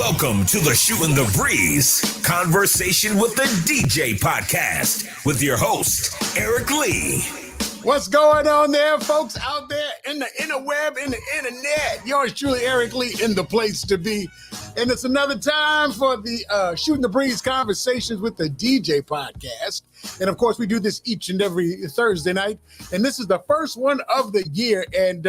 Welcome to the Shooting the Breeze Conversation with the DJ podcast with your host, Eric Lee. What's going on there, folks out there in the interweb, in the internet? Yours truly, Eric Lee, in the place to be. And it's another time for the Shooting the Breeze Conversations with the DJ podcast. And of course, we do this each and every Thursday night. And this is the first one of the year. And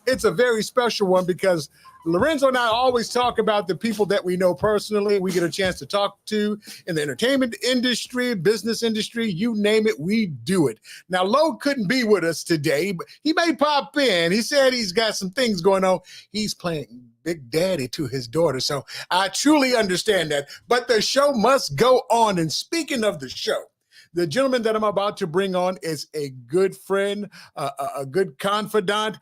it's a very special one because Lorenzo and I always talk about the people that we know personally. We get a chance to talk to in the entertainment industry, business industry, you name it, we do it. Now, Lo couldn't be with us today, but he may pop in. He said he's got some things going on. He's playing Big Daddy to his daughter, so I truly understand that. But the show must go on. And speaking of the show, the gentleman that I'm about to bring on is a good friend, a good confidant.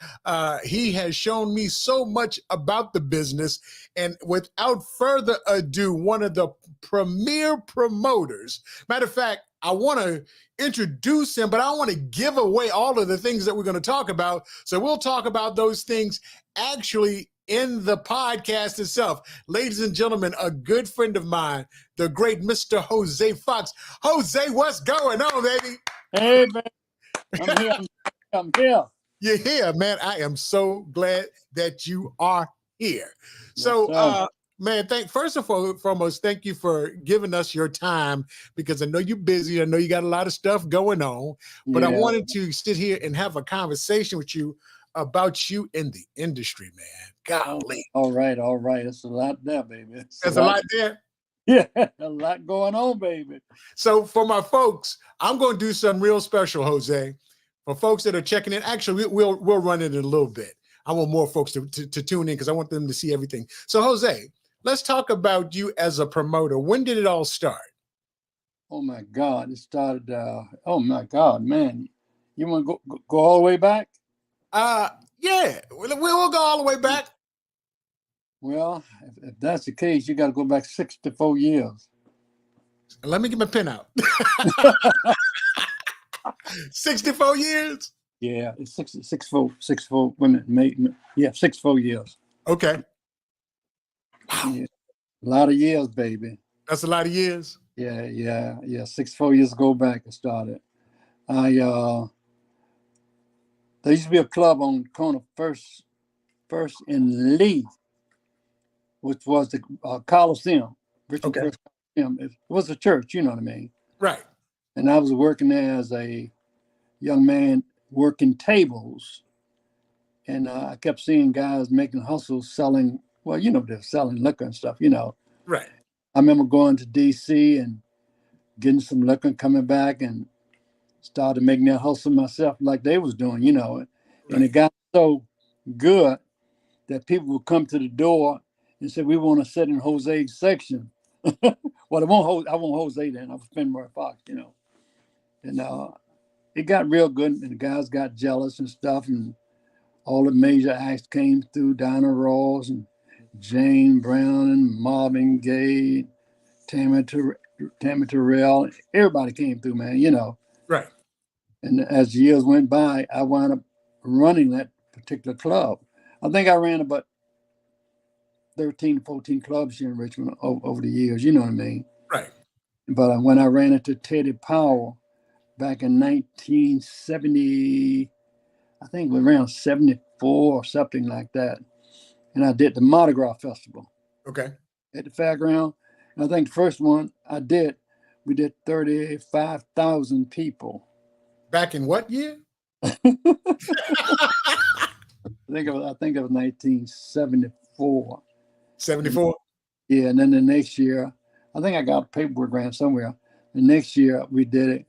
He has shown me so much about the business. And without further ado, one of the premier promoters. Matter of fact, I want to introduce him, but I want to give away all of the things that we're going to talk about. So we'll talk about those things actually in the podcast itself. Ladies and gentlemen, a good friend of mine, the great Mr. Hosea Fox. Jose, what's going on, baby? Hey, man. I'm here. I'm here. You're here, man. I am so glad that you are here. So, man, first and foremost, thank you for giving us your time because I know you're busy. I know you got a lot of stuff going on, but I wanted to sit here and have a conversation with you about you in the industry, man. Golly. All right. It's a lot there, baby. There's a lot there? Yeah, a lot going on, baby. So for my folks, I'm going to do something real special, Jose. For folks that are checking in, actually, we'll run it in a little bit. I want more folks to tune in because I want them to see everything. So, Jose, let's talk about you as a promoter. When did it all start? Oh, my God. It started, oh, my God, man. You want to go all the way back? Yeah, we'll go all the way back. Well, if that's the case, you got to go back 64 years. Let me get my pen out. 64 years? Yeah, it's 64 women. Yeah, 64 years. Okay. Wow. Yeah, a lot of years, baby. That's a lot of years. Yeah. 64 years ago back, it started. There used to be a club on the corner First and Lee, which was the Coliseum. Richard First Coliseum. It was a church, you know what I mean? Right. And I was working there as a young man working tables. And I kept seeing guys making hustles selling, well, you know, they're selling liquor and stuff, you know. Right. I remember going to D.C. and getting some liquor and coming back and started making that hustle myself like they was doing, you know. Right. And it got so good that people would come to the door and say, we want to sit in Jose's section. Well, I won't Jose then. I was Fenway Fox, you know. And it got real good, and the guys got jealous and stuff, and all the major acts came through, Dinah Ross and Jane Brown and Marvin Gaye, Tammy Terrell. Everybody came through, man, you know. Right. And as years went by, I wound up running that particular club. I think I ran about 13, 14 clubs here in Richmond over the years, you know what I mean? Right. But when I ran into Teddy Powell back in 1970, I think it was around 74 or something like that. And I did the Mardi Gras Festival. Okay. At the fairground. And I think the first one we did 35,000 people. Back in what year? I think it was 1974. 74? Yeah, and then the next year, I think I got paperwork around somewhere. The next year we did it.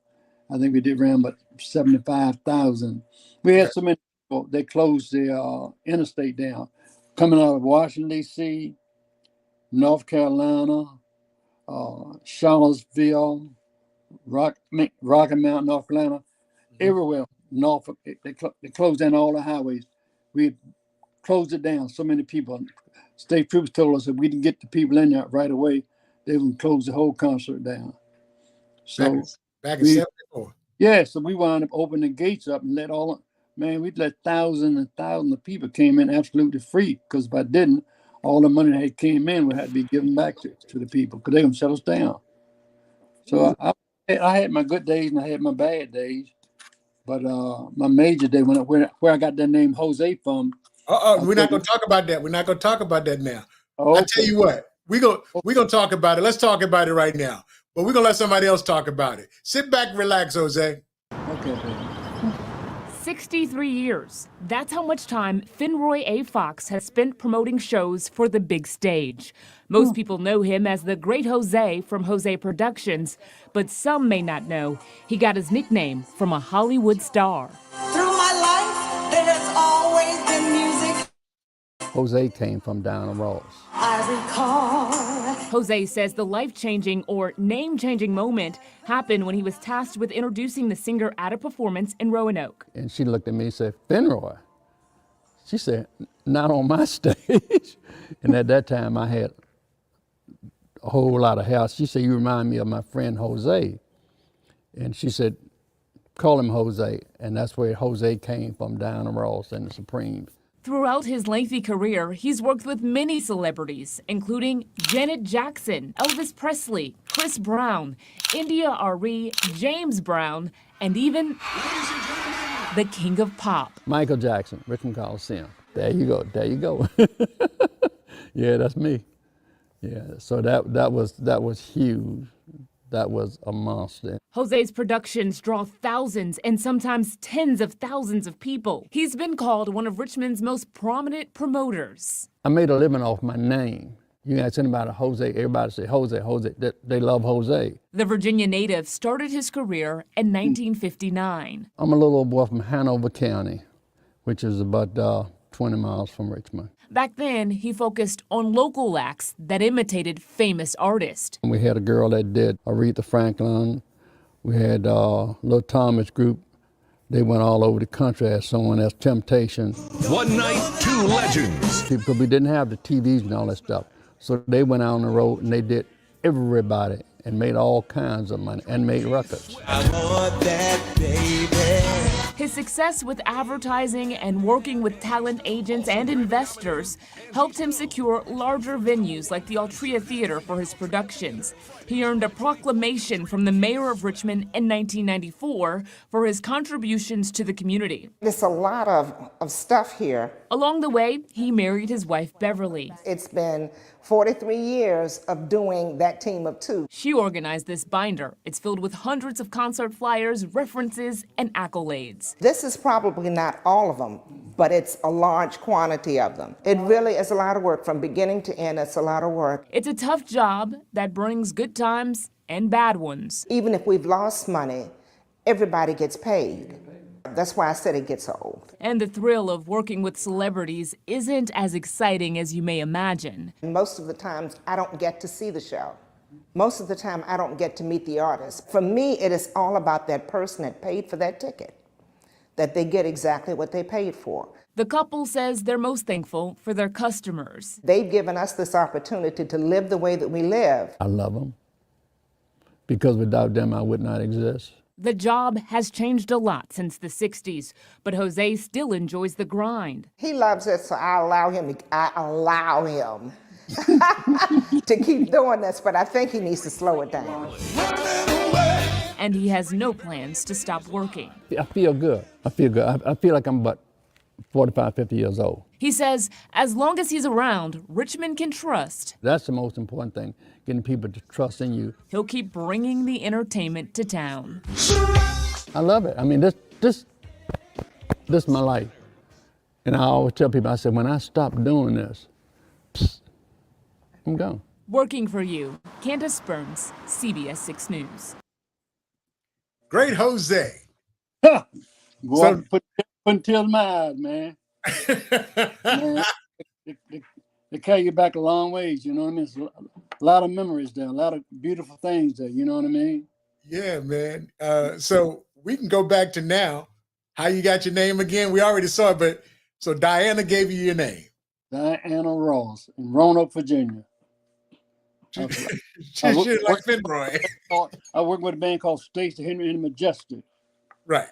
I think we did around about 75,000. We had so many people, they closed the interstate down. Coming out of Washington, D.C., North Carolina, Charlottesville, Rocky Mount, North Carolina, everywhere, Norfolk, they closed down all the highways. We closed it down. So many people. State troops told us if we didn't get the people in there right away, they would close the whole concert down. So back in 74. Yeah, so we wound up opening the gates up and we'd let thousands and thousands of people came in absolutely free, because if I didn't, all the money that came in would have to be given back to the people because they're going to shut us down. So I had my good days and I had my bad days. But my major day, where I got that name Jose from. We're not going to talk about that. We're not going to talk about that now. Oh, I tell you what, we're gonna talk about it. Let's talk about it right now. But we're going to let somebody else talk about it. Sit back, relax, Jose. Okay. 63 years. That's how much time Finroy A. Fox has spent promoting shows for the big stage. Most people know him as the Great Jose from Jose Productions, but some may not know he got his nickname from a Hollywood star. Through my life, there has always been music. Jose came from down the Ross. I recall. Jose says the life-changing or name-changing moment happened when he was tasked with introducing the singer at a performance in Roanoke. And she looked at me and said, Finroy. She said, not on my stage. And at that time, I had a whole lot of hair. She said, you remind me of my friend Jose. And she said, call him Jose. And that's where Jose came from, down the Ross and the Supremes. Throughout his lengthy career, he's worked with many celebrities, including Janet Jackson, Elvis Presley, Chris Brown, India Arie, James Brown, and even the king of pop. Michael Jackson, Richmond Coliseum. There you go, there you go. Yeah, that's me. Yeah, so that was huge. That was a monster. Jose's productions draw thousands and sometimes tens of thousands of people. He's been called one of Richmond's most prominent promoters. I made a living off my name. You ask anybody Jose, everybody say Jose, Jose. They love Jose. The Virginia native started his career in 1959. I'm a little old boy from Hanover County, which is about 20 miles from Richmond. Back then, he focused on local acts that imitated famous artists. We had a girl that did Aretha Franklin. We had Little Thomas Group. They went all over the country as someone as Temptation. One night, two legends. Because we didn't have the TVs and all that stuff. So they went out on the road and they did everybody and made all kinds of money and made records. I want that baby. His success with advertising and working with talent agents and investors helped him secure larger venues like the Altria Theater for his productions. He earned a proclamation from the mayor of Richmond in 1994 for his contributions to the community. There's a lot of stuff here. Along the way, he married his wife, Beverly. It's been 43 years of doing that team of two. She organized this binder. It's filled with hundreds of concert flyers, references, and accolades. This is probably not all of them, but it's a large quantity of them. It really is a lot of work from beginning to end. It's a lot of work. It's a tough job that brings good times and bad ones. Even if we've lost money, everybody gets paid. That's why I said it gets old. And the thrill of working with celebrities isn't as exciting as you may imagine. Most of the times, I don't get to see the show. Most of the time, I don't get to meet the artist. For me, it is all about that person that paid for that ticket, that they get exactly what they paid for. The couple says they're most thankful for their customers. They've given us this opportunity to live the way that we live. I love them because without them, I would not exist. The job has changed a lot since the 60s, but Jose still enjoys the grind. He loves it, so I allow him to keep doing this, but I think he needs to slow it down. And he has no plans to stop working. I feel good. I feel good. I feel like I'm about 45, 50 years old. He says as long as he's around, Richmond can trust. That's the most important thing, getting people to trust in you. He'll keep bringing the entertainment to town. I love it. I mean, this is my life. And I always tell people, I said, when I stop doing this, I'm gone. Working for you, Candace Burns, CBS 6 News. Great Jose. Boy, So- put tears in my eyes, man. Man, they carry you back a long ways, you know what I mean? It's a lot of memories there, a lot of beautiful things there, you know what I mean? Yeah, man. So we can go back to now. How you got your name again? We already saw it, but so Diana gave you your name. Diana Ross in Roanoke, Virginia. She like Finroy. I work with a band called Stacey Henry and the Majestic, Right.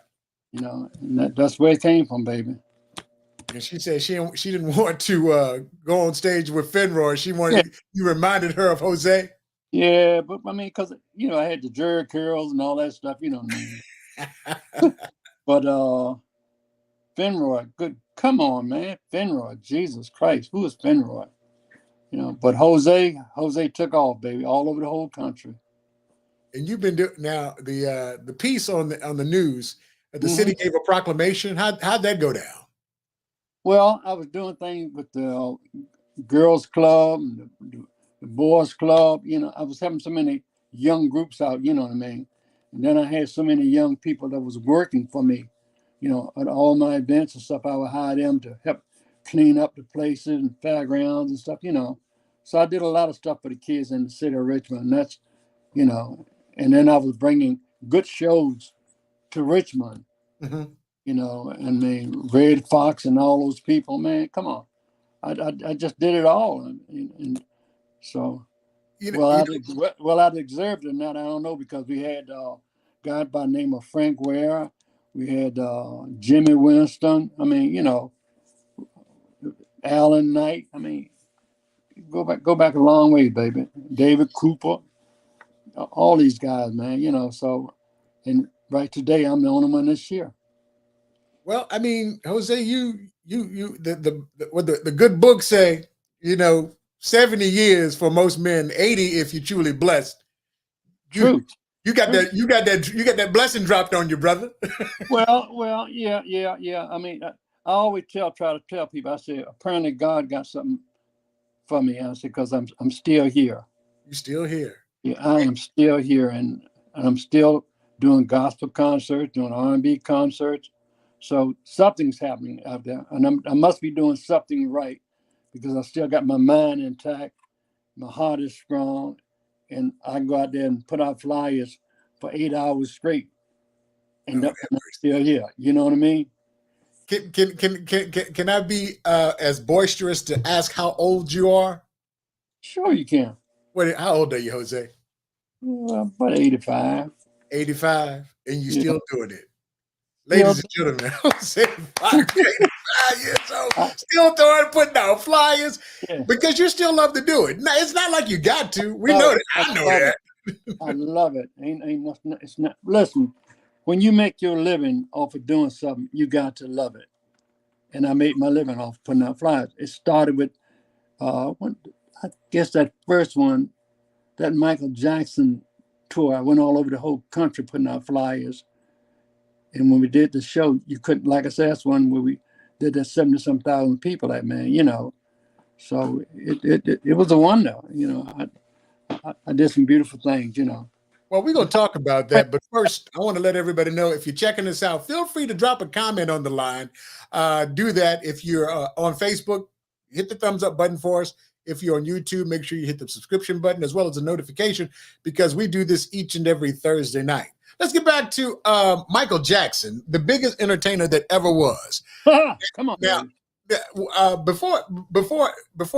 you know, and that's where it came from, baby. And she said she didn't want to go on stage with Fenroy. She wanted you reminded her of Jose. Yeah, but I mean, because I had the jerry curls and all that stuff. You know what I mean? But Fenroy, good. Come on, man, Fenroy. Jesus Christ, who is Fenroy? But Jose took off, baby, all over the whole country. And you've been doing now the piece on the news. The city gave a proclamation. How'd that go down? Well, I was doing things with the girls' club and the boys' club. I was having so many young groups out. You know what I mean? And then I had so many young people that was working for me. At all my events and stuff, I would hire them to help clean up the places and fairgrounds and stuff. So I did a lot of stuff for the kids in the city of Richmond. And that's, and then I was bringing good shows to Richmond. Mm-hmm. And Red Fox and all those people, man, come on. I just did it all. And so, I'd observed it, that I don't know, because we had a guy by the name of Frank Ware. We had Jimmy Winston. I mean, Alan Knight. I mean, go back a long way, baby. David Cooper. All these guys, man, so, and right today, I'm the only one this year. Well, I mean, Jose, what the good books say, 70 years for most men, 80 if you're truly blessed. True. You got that blessing dropped on you, brother. well, yeah. I mean, I always try to tell people. I say, apparently God got something for me. I say, because I'm still here. You're still here. Yeah, I am still here, and I'm still doing gospel concerts, doing R&B concerts. So something's happening out there, and I must be doing something right, because I still got my mind intact, my heart is strong, and I go out there and put out flyers for 8 hours straight, and I'm still here. You know what I mean? Can I be as boisterous to ask how old you are? Sure, you can. How old are you, Jose? About 85. 85, and you still doing it. Ladies and gentlemen, Jose Fox, 85 years old, still putting out flyers because you still love to do it. Now, it's not like you got to. We know that. I know that. I love it. Ain't nothing. It's not. Listen, when you make your living off of doing something, you got to love it. And I made my living off putting out flyers. It started with, I guess that first one, that Michael Jackson tour. I went all over the whole country putting out flyers. And when we did the show, you couldn't, like I said, that's one where we did that 70-some thousand people at, man, So it was a wonder, I did some beautiful things, Well, we're going to talk about that. But first, I want to let everybody know, if you're checking this out, feel free to drop a comment on the line. Do that. If you're on Facebook, hit the thumbs up button for us. If you're on YouTube, make sure you hit the subscription button as well as a notification, because we do this each and every Thursday night. Let's get back to Michael Jackson, the biggest entertainer that ever was. Come on, now. Before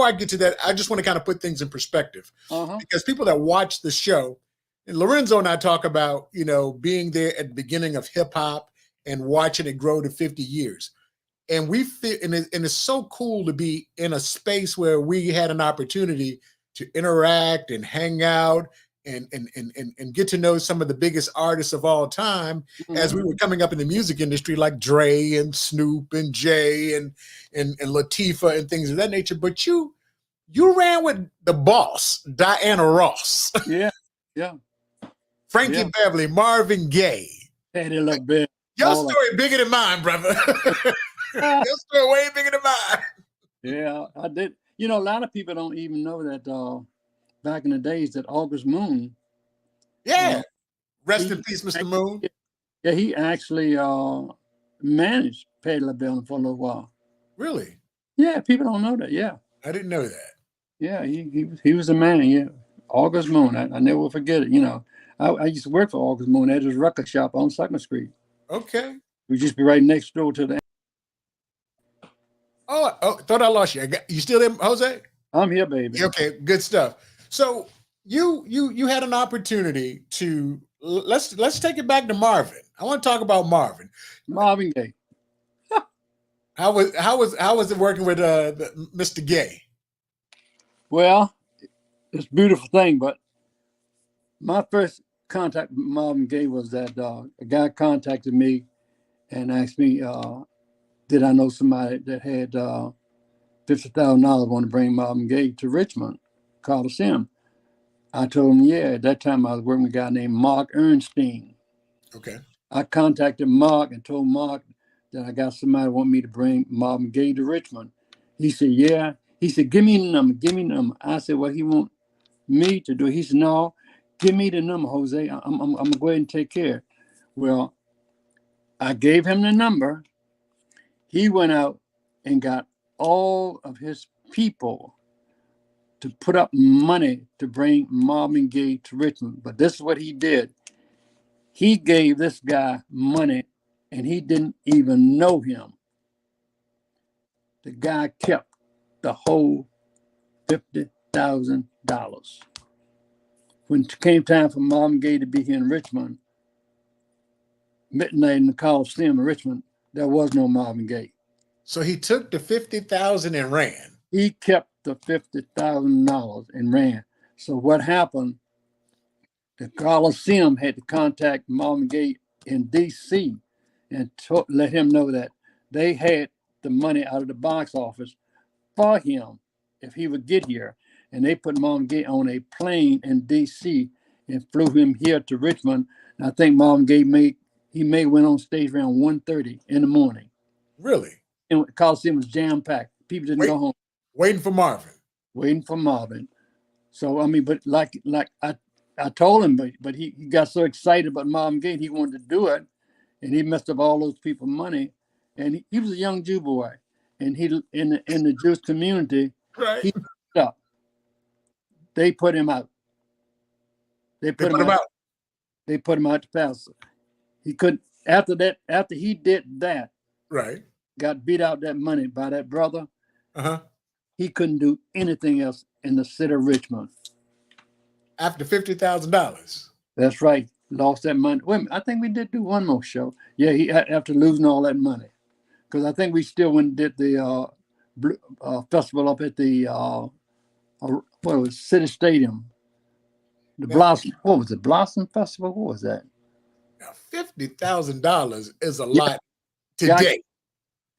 I get to that, I just want to kind of put things in perspective, because people that watch the show, and Lorenzo and I talk about, being there at the beginning of hip hop and watching it grow to 50 years. And we feel, and it's so cool to be in a space where we had an opportunity to interact and hang out and get to know some of the biggest artists of all time as we were coming up in the music industry, like Dre and Snoop and Jay and Latifah and things of that nature. But you ran with the boss, Diana Ross. Yeah. Frankie Beverly, Marvin Gaye. Patty LaBelle. Your story bigger than mine, brother. Your story way bigger than mine. Yeah, I did. A lot of people don't even know that back in the days that August Moon. Yeah. Rest in peace, Mr. Moon. Yeah, he actually managed Patty LaBelle for a little while. Really? Yeah, people don't know that. Yeah. I didn't know that. Yeah, he was a man. Yeah, August Moon. I never will forget it. I used to work for August Moon at his record shop on 2nd Street. Okay. We just be right next door to the. Oh, thought I lost you. You still there, Jose? I'm here, baby. Okay, good stuff. So you had an opportunity to let's take it back to Marvin. I want to talk about Marvin. Marvin Gaye. How was it working with Mr. Gay? Well, it's a beautiful thing, but my first contact with Marvin Gaye was that a guy contacted me and asked me, did I know somebody that had $50,000 want to bring Marvin Gaye to Richmond Coliseum? I told him, yeah. At that time, I was working with a guy named Mark Ernstine. Okay. I contacted Mark and told Mark that I got somebody want me to bring Marvin Gaye to Richmond. He said, yeah. He said, give me the number. Give me the number. I said, well, he want me to do it. He said, no, give me the number, Jose. I'm going to go ahead and take care. Well, I gave him the number. He went out and got all of his people to put up money to bring Marvin Gaye to Richmond. But this is what he did. He gave this guy money and he didn't even know him. The guy kept the whole $50,000. When it came time for Marvin Gaye to be here in Richmond, midnight in the Coliseum in Richmond, there was no Marvin Gaye. So he took the 50,000 and ran. He kept the $50,000 and ran. So what happened? The Coliseum had to contact Marvin Gaye in D.C. and let him know that they had the money out of the box office for him if he would get here. And they put Marvin Gaye on a plane in D.C. and flew him here to Richmond. And I think Marvin Gaye may went on stage around 1:30 in the morning. Really? And the Coliseum was jam-packed. People didn't go home. Waiting for Marvin. Waiting for Marvin. So, I mean, but like I told him, but he got so excited about Marvin Gaye, he wanted to do it. And he messed up all those people money. And he was a young Jew boy. And he in the Jewish community, right. He messed up. They put him out. They put him out. They put him out to pastor. He couldn't, after he did that, right, got beat out that money by that brother, uh-huh, he couldn't do anything else in the city of Richmond. After $50,000. That's right. Lost that money. Wait a minute, I think we did do one more show. Yeah, he after losing all that money. Because I think we still went and did the festival up at the what was City Stadium. The Blossom, what was it? Blossom Festival? What was that? Now, $50,000 is a lot today.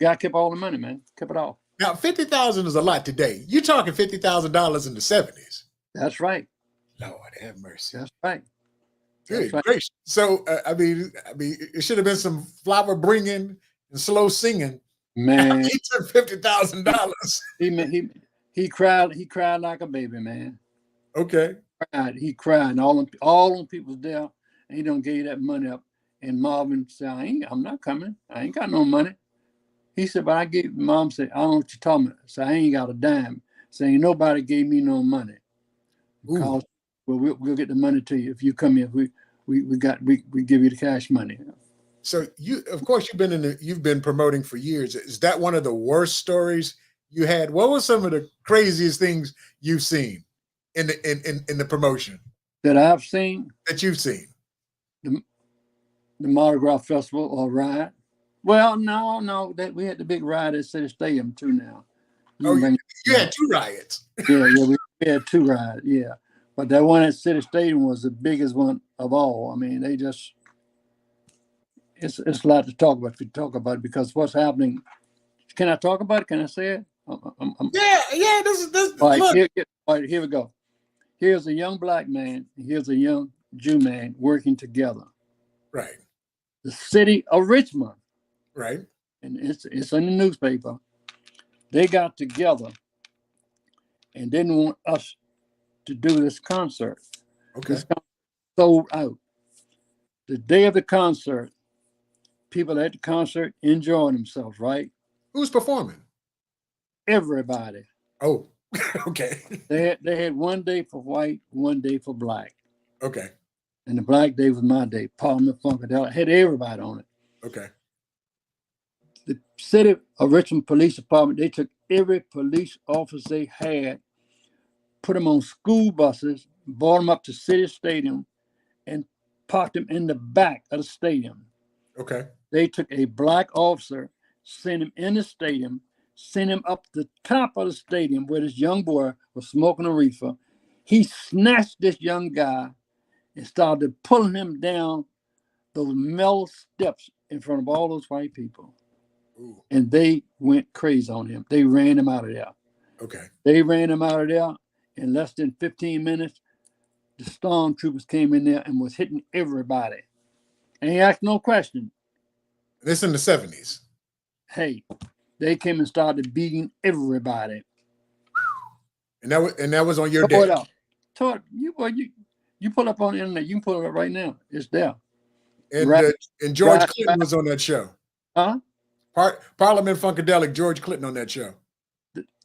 Guy kept all the money, man. Kept it all. Now, $50,000 is a lot today. You're talking $50,000 in the 70s. That's right. Lord have mercy. That's right. Good gracious. So, I mean, it should have been some flower bringing and slow singing. Man, he took $50,000. He cried like a baby, man. Okay. He cried, and all them people was there, and he don't give that money up. And Marvin said, I'm not coming. I ain't got no money. He said, but Mom said, I don't know what you're talking about. So I ain't got a dime. Saying nobody gave me no money. Because we'll get the money to you if you come here. We give you the cash money. So of course you've been promoting for years. Is that one of the worst stories you had? What were some of the craziest things you've seen in the promotion? That I've seen? That you've seen. The Mardi Gras Festival or riot? Well, no. That we had the big riot at City Stadium too now. You had two riots. Yeah, we had two riots, yeah. But that one at City Stadium was the biggest one of all. I mean, it's a lot to talk about if you talk about it, because what's happening. Can I talk about it? Can I say it? Yeah. This. All right, here we go. Here's a young black man. Here's a young Jew man working together. Right. The city of Richmond. Right. And it's in the newspaper. They got together and didn't want us to do this concert. Okay. This concert sold out. The day of the concert, people at the concert enjoying themselves, right? Who's performing? Everybody. Oh, okay. They had one day for white, one day for black. Okay. And the black day was my day. Parliament Funkadelic had everybody on it. Okay. The city of Richmond Police Department, they took every police officer they had, put them on school buses, brought them up to City Stadium, and parked them in the back of the stadium. Okay. They took a black officer, sent him in the stadium, sent him up the top of the stadium where this young boy was smoking a reefer. He snatched this young guy and started pulling him down those metal steps in front of all those white people. Ooh. And they went crazy on him. They ran him out of there. Okay. They ran him out of there in less than 15 minutes. The stormtroopers came in there and was hitting everybody. And he asked no question. This in the 70s. Hey, they came and started beating everybody. And that was on your Tore it day. up. Tore it. You pull up on the internet. You can pull it up right now. It's there. And George Clinton was on that show. Huh? Parliament Funkadelic, George Clinton on that show.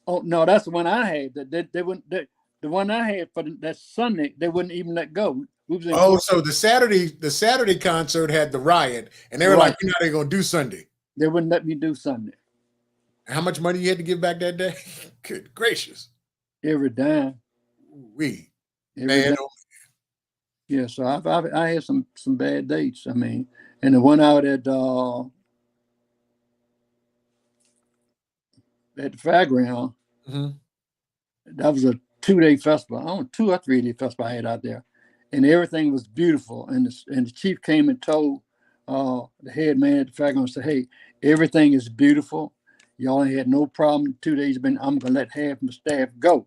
Oh no, that's the one I had. They wouldn't. The one I had for that Sunday, they wouldn't even let go. So the Saturday concert had the riot, and they were like, "You're not even gonna do Sunday." They wouldn't let me do Sunday. How much money you had to give back that day? Good gracious! Every dime. Man. Yeah, so I had some bad dates. I mean, and the one out at the fairground, that was a 2-day festival. 2 or 3-day festival I had out there, and everything was beautiful. And the chief came and told the head man at the fairground and said, "Hey, everything is beautiful. Y'all ain't had no problem. 2 days I'm gonna let half my staff go."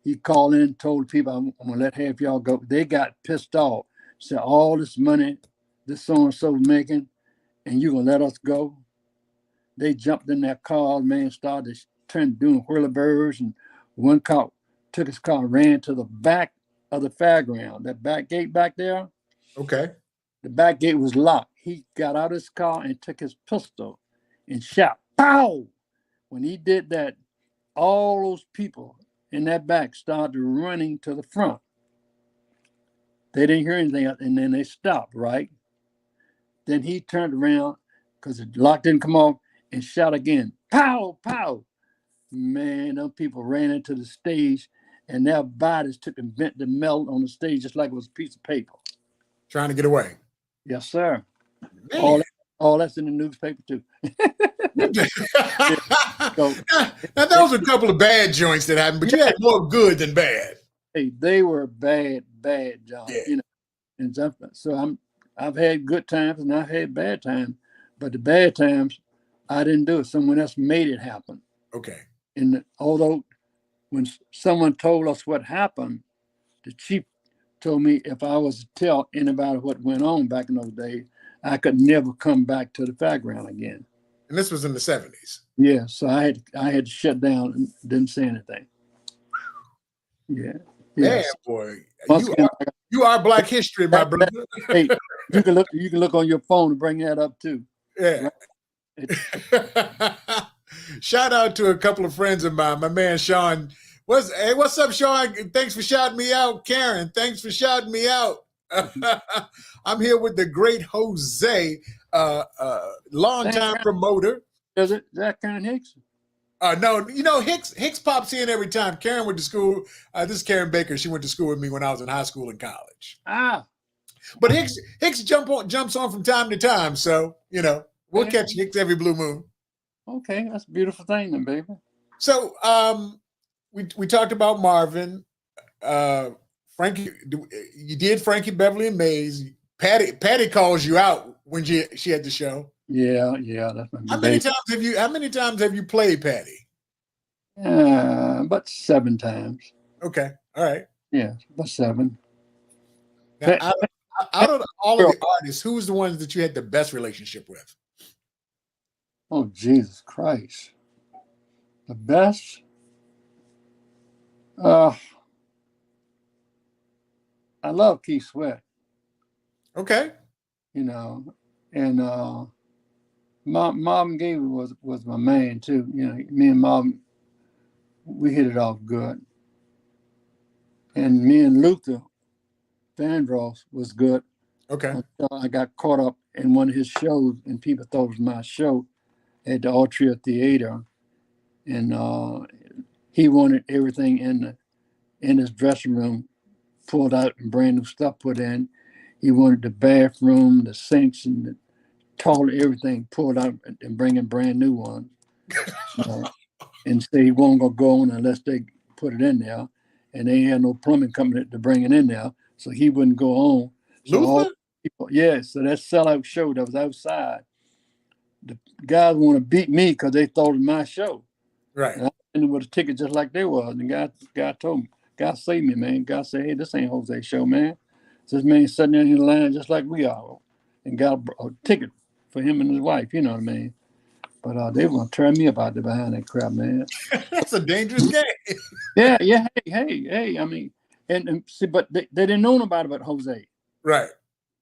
He called in and told the people, "I'm gonna let half y'all go." They got pissed off. Said, "All this money this so and so making, and you gonna let us go?" They jumped in their car, man, started doing whirlybirds, and one cop took his car, ran to the back of the fairground, that back gate back there. Okay. The back gate was locked. He got out of his car and took his pistol and shot. Pow! When he did that, all those people in that back started running to the front. They didn't hear anything, and then they stopped, right? Then he turned around because the lock didn't come off and shot again. Pow, pow. Man, those people ran into the stage, and their bodies took and bent to melt on the stage just like it was a piece of paper. Trying to get away. Yes, sir. Man. All that's in the newspaper, too. Now, those were a couple of bad joints that happened, but you had more good than bad. Hey, they were bad jobs, Yeah. And so I've had good times and I've had bad times, but the bad times I didn't do it. Someone else made it happen. Okay. And although when someone told us what happened, the chief told me if I was to tell anybody what went on back in those days, I could never come back to the fairground again. And this was in the 70s. Yeah, so I had to shut down and didn't say anything. Yeah. Man, boy, you are Black history, my brother. Hey, you can look on your phone and bring that up too. Yeah. Right? Shout out to a couple of friends of mine. My man Sean. What's up, Sean? Thanks for shouting me out. Karen, thanks for shouting me out. I'm here with the great Jose, longtime promoter. Is that Karen Hicks? No, Hicks pops in every time. Karen went to school. This is Karen Baker. She went to school with me when I was in high school and college. But Hicks jumps on from time to time. So, we'll catch Hicks every blue moon. Okay, that's a beautiful thing then, baby. So we talked about Marvin. Frankie, you did Frankie Beverly and Mays. Patty calls you out when she had the show. Yeah, that's my How many times have you played Patty? About 7 times. Okay, all right. Yeah, about 7. Now, out of all of the artists, who's the ones that you had the best relationship with? Oh, Jesus Christ. The best? I love Keith Sweat. Okay. And Marvin Gaye was my man too. Me and Marvin, we hit it off good. And me and Luther Vandross was good. Okay. Until I got caught up in one of his shows, and people thought it was my show at the Altria Theater, and he wanted everything in his dressing room pulled out and brand new stuff put in. He wanted the bathroom, the sinks, and the toilet, everything pulled out and bringing brand new ones. And say he wasn't gonna go on unless they put it in there, and they ain't had no plumbing company to bring it in there, so he wouldn't go on. So all Luther? people, yeah, so that sellout show that was outside, the guys want to beat me because they thought it was my show. Right. And I went in with a ticket just like they was. And God told me, God saved me, man. God said, hey, this ain't Jose show, man. So this man sitting there in the line just like we are, and got a ticket for him and his wife. You know what I mean? But they were gonna turn me up out there behind that crap, man. That's a dangerous game. Yeah. Hey. I mean, and see, but they didn't know nobody but Jose. Right.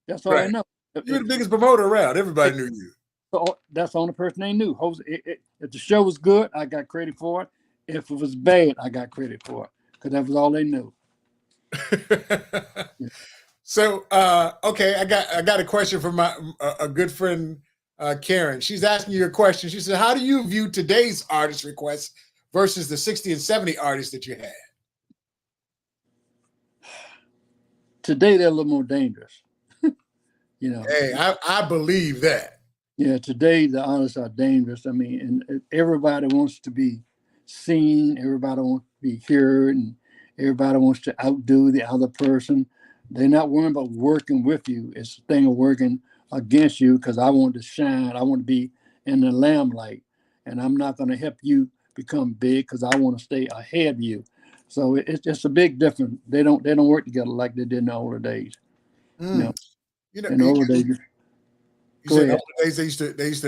That's all Right. I know. You were the biggest promoter around. Everybody knew you. So that's the only person they knew. Jose. If the show was good, I got credit for it. If it was bad, I got credit for it because that was all they knew. Yeah. So, okay, I got a question from my a good friend, Karen. She's asking you a question. She said, "How do you view today's artist requests versus the 60 and 70 artists that you had?" Today they're a little more dangerous. You know. Hey, I believe that. Yeah, today the artists are dangerous. I mean, and everybody wants to be seen. Everybody wants to be heard, and everybody wants to outdo the other person. They're not worrying about working with you. It's a thing of working against you because I want to shine. I want to be in the limelight, and I'm not going to help you become big because I want to stay ahead of you. So it's just a big difference. They don't work together like they did in the older days. Mm. In the older days. You said in the older days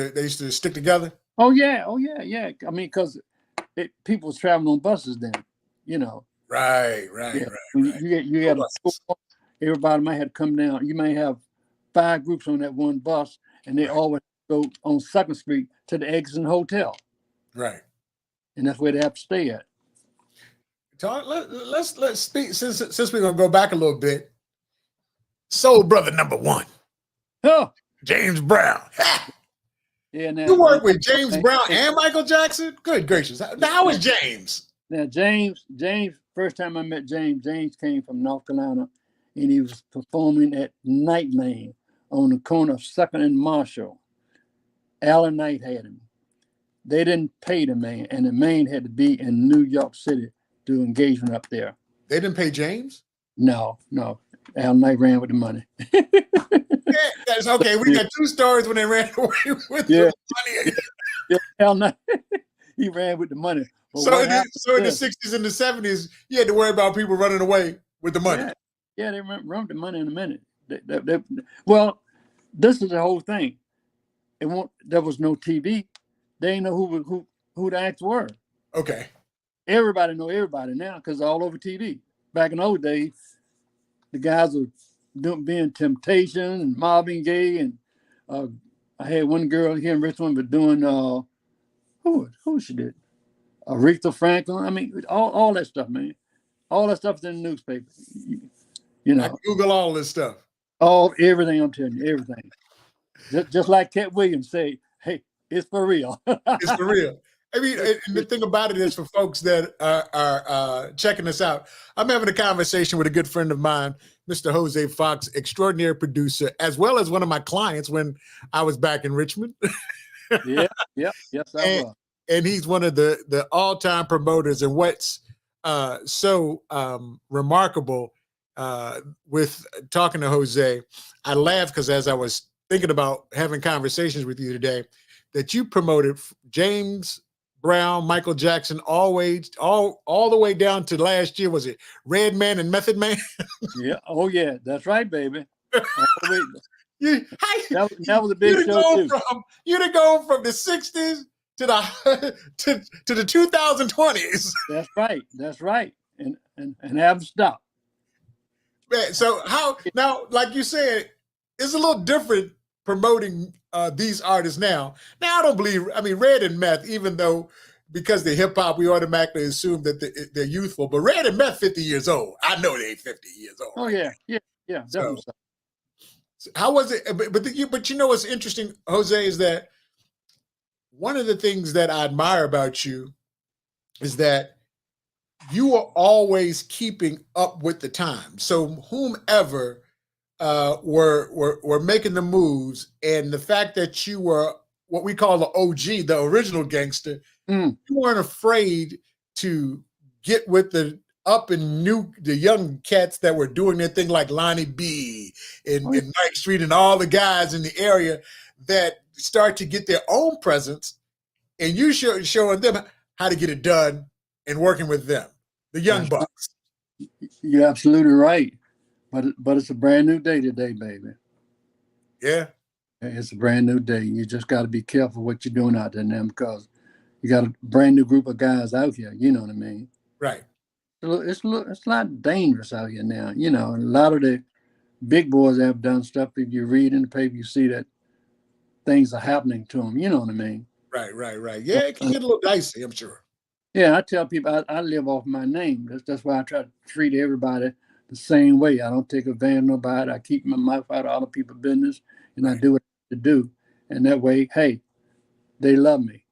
they used to stick together. Oh yeah. I mean, because people was traveling on buses then, you know. Right. When you had a tour, everybody might have to come down. You may have 5 groups on that one bus, and they always go on 2nd Street to the Exit Hotel. Right. And that's where they have to stay at. Let's speak since we're gonna go back a little bit. Soul Brother #1. Oh, James Brown. yeah. Now, You work with James Brown and Michael Jackson? Good gracious. How is James? Now, James, first time I met James came from North Carolina, and he was performing at Night Lane on the corner of 2nd and Marshall. Alan Knight had him. They didn't pay the man, and the man had to be in New York City to do engagement up there. They didn't pay James? No. Alan Knight ran with the money. Yeah, that's okay. We got 2 stories when they ran away with the money. Yeah, Alan Knight, he ran with the money. But so in the 60s and the 70s, you had to worry about people running away with the money. Yeah, they run with the money in a minute. Well, this is the whole thing. There was no TV. They didn't know who the acts were. Okay. Everybody know everybody now because it's all over TV. Back in those days, the guys were being Temptation and Marvin Gaye, and I had one girl here in Richmond but doing who she did, Aretha Franklin. I mean, all that stuff, man. All that stuff's in the newspaper. You know, I Google all this stuff. Everything. I'm telling you, everything. Just like Cat Williams say, hey, it's for real. It's for real. I mean, and the thing about it is for folks that are checking us out, I'm having a conversation with a good friend of mine, Mr. Hosea Fox, extraordinary producer, as well as one of my clients when I was back in Richmond. Yes, I was. And he's one of the all-time promoters. And what's so remarkable with talking to Jose, I laughed because as I was thinking about having conversations with you today, that you promoted James Brown, Michael Jackson, all the way down to last year. Was it Red Man and Method Man? Yeah. Oh yeah, that's right, baby. That was a big you'd show too. You'd have gone from the 60s to the to the 2020s. That's right. And haven't stopped. Man, so how now, like you said, it's a little different promoting these artists now. Now I don't believe. I mean, Red and Meth, even though because they're hip hop, we automatically assume that they're youthful. But Red and Meth, 50 years old. I know they ain't 50 years old. Oh yeah, definitely. So how was it? But you know what's interesting, Jose, is that one of the things that I admire about you is that you are always keeping up with the times. So whomever were making the moves, and the fact that you were what we call the OG, the original gangster, you weren't afraid to get with the the young cats that were doing their thing, like Lonnie B and Mike Street and all the guys in the area that start to get their own presence, and you showing them how to get it done and working with them, the young bucks. You're absolutely right. But it's a brand new day today, baby. Yeah. It's a brand new day. You just got to be careful what you're doing out there now, because you got a brand new group of guys out here. You know what I mean? Right. It's a lot dangerous out here now. You know, and a lot of the big boys have done stuff. If you read in the paper, you see that things are happening to them. You know what I mean? Right. Yeah, it can get a little dicey, I'm sure. Yeah, I tell people I live off my name. That's why I try to treat everybody the same way. I don't take advantage of nobody. I keep my mouth out of other people's business, and I do what I have to do. And that way, hey, they love me.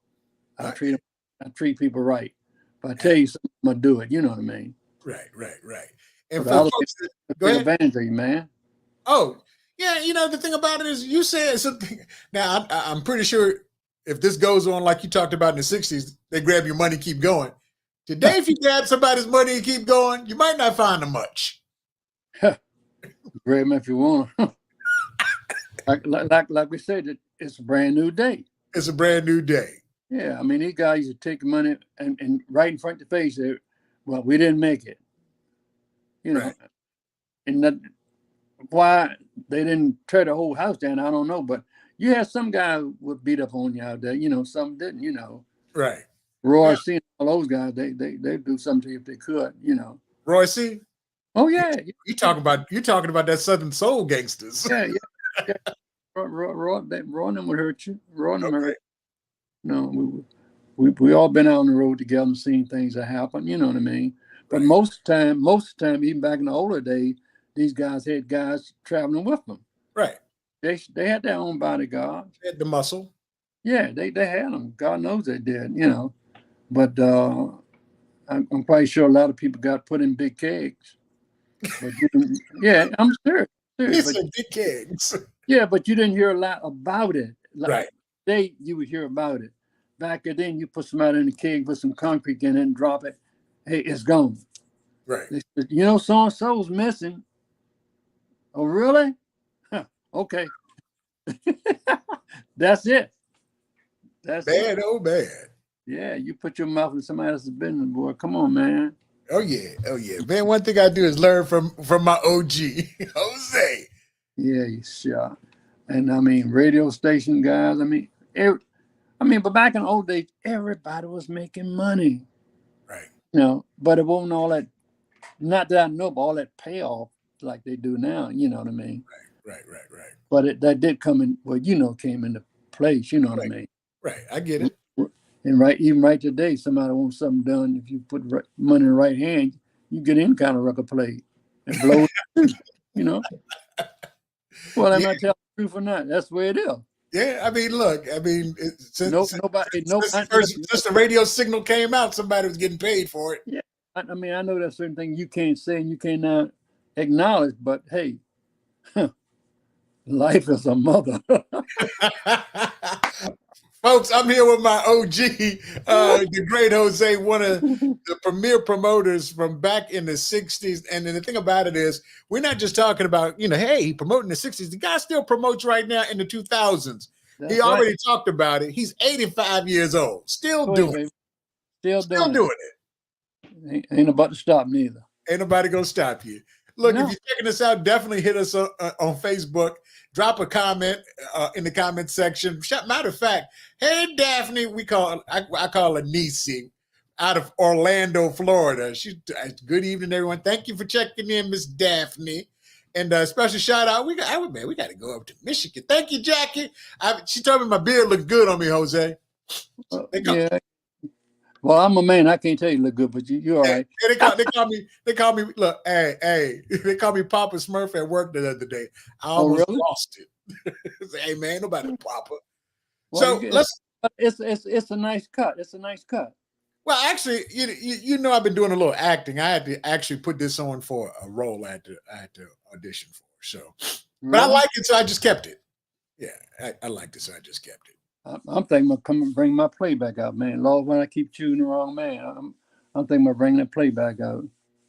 I treat people right. If I tell you something, I'm gonna do it. You know what I mean? Right. And But for folks that go take ahead. advantage of you, man. Oh, yeah, the thing about it is you said something. Now, I'm pretty sure if this goes on like you talked about in the 60s, they grab your money, keep going. Today, if you grab somebody's money and keep going, you might not find them much. Grab them if you want. like we said, it's a brand new day. It's a brand new day. Yeah, I mean, these guys used to take money and right in front of the face, well, we didn't make it. You know, and that, why they didn't tear the whole house down, I don't know. But you had some guy who would beat up on you out there. You know, some didn't. You know, Right. Roy C. and all those guys, they do something to you if they could. You know, Roy C. Oh yeah, You talking about that Southern Soul gangsters? yeah. Roy and them would hurt you. Roy and them hurt. No, we all been out on the road together and seen things that happen. You know what I mean? But most of the time, even back in the older days, these guys had guys traveling with them. Right. They had their own bodyguards. They had the muscle. Yeah, they had them. God knows they did. You know, but I'm quite sure a lot of people got put in big kegs. But yeah, I'm serious. It's a big kegs. Yeah, but you didn't hear a lot about it. Right. Today you would hear about it. Back then, you put somebody in a keg, put some concrete in it, and drop it. Hey, it's gone. Right. You know, so and so's missing. Oh, really? Huh, okay. That's it. That's bad. it. Oh, bad. Yeah, you put your mouth in somebody else's business, boy. Come on, man. Oh yeah. Man, one thing I do is learn from my OG, Jose. Yeah, you sure. And I mean, radio station guys. But back in the old days, everybody was making money. Right. You know, but it wasn't all that. Not that I know, but all that payoff like they do now. You know what I mean? Right. But that did come in. Well, came into place. You know what I mean? Right. I get it. And even right today, somebody wants something done. If you put money in the right hand, you get any kind of record play and blow it. You know. Well, I'm not telling the truth or not. That's the way it is. Yeah, I mean, look, since the radio signal came out, somebody was getting paid for it. Yeah, I know there's certain things you can't say and you cannot acknowledge, but hey, life is a mother. Folks, I'm here with my OG, the great Jose, one of the premier promoters from back in the 60s. And then the thing about it is, we're not just talking about, hey, he promoted in the 60s. The guy still promotes right now in the 2000s. He already talked about it. He's 85 years old, still doing it. Still doing it. Ain't about to stop neither. Ain't nobody going to stop you. Look, if you're checking us out, definitely hit us on Facebook. Drop a comment in the comment section. Matter of fact, hey, Daphne, I call her Nisi out of Orlando, Florida. Good evening, everyone. Thank you for checking in, Miss Daphne. And a special shout out. We got to go up to Michigan. Thank you, Jackie. She told me my beard looked good on me, Jose. Yeah. Well, I'm a man. I can't tell you look good, but you're all right. They call me. Look, hey. They call me Papa Smurf at work the other day. I almost lost it. Say, hey man, nobody Papa. Well, It's a nice cut. It's a nice cut. Well, actually, I've been doing a little acting. I had to actually put this on for a role I had to audition for. So But I Really? like it, so I just kept it. Yeah, I liked it, so I just kept it. I'm thinking of come and bring my playback out, man. Lord, when I keep choosing the wrong man, I'm thinking of bringing that playback out.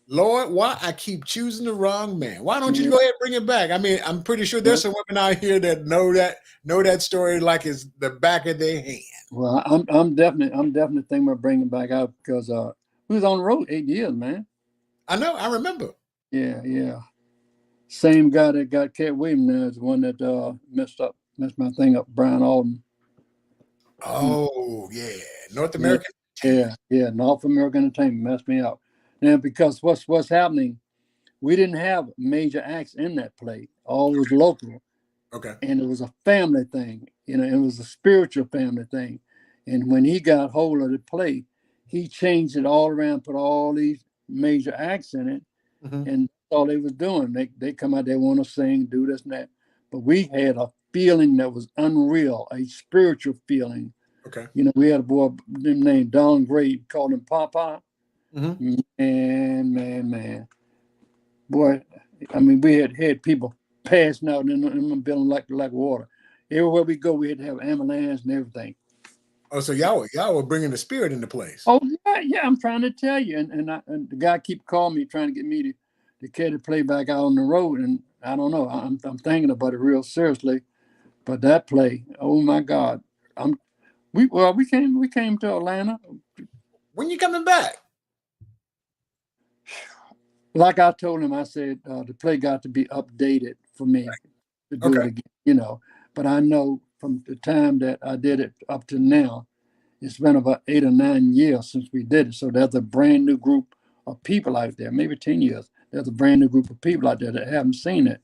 Lord, why I keep choosing the wrong man? Why don't you Yeah. go ahead and bring it back? I mean, I'm pretty sure there's some women out here that know that story like it's the back of their hand. Well, I'm definitely thinking of bringing it back out because we was on the road 8 years, man. I know, I remember. Yeah. Same guy that got Cat Williams now is the one that messed my thing up, Brian Alden. Oh, yeah. North Yeah, American. yeah. North American Entertainment messed me up. Now because what's happening, we didn't have major acts in that play. All was local. Okay. And it was a family thing, it was a spiritual family thing. And when he got hold of the play, he changed it all around, put all these major acts in it, Mm-hmm. and that's all they was doing. They come out, they want to sing, do this and that. But we had a feeling that was unreal, a spiritual feeling. Okay. We had a boy named Don Gray, called him Papa. Mm-hmm. Man. Boy, I mean, we had people passing out in the building like water. Everywhere we go, we had to have ambulance and everything. Oh, so y'all were bringing the spirit into place. Oh yeah. I'm trying to tell you, and the guy keep calling me, trying to get me to carry the play back out on the road, and I don't know. I'm thinking about it real seriously, but that play, oh my God, we came to Atlanta. When you coming back? Like I told him, I said the play got to be updated for me to do it again, But I know from the time that I did it up to now, it's been about 8 or 9 years since we did it. So there's a brand new group of people out there, maybe 10 years. There's a brand new group of people out there that haven't seen it.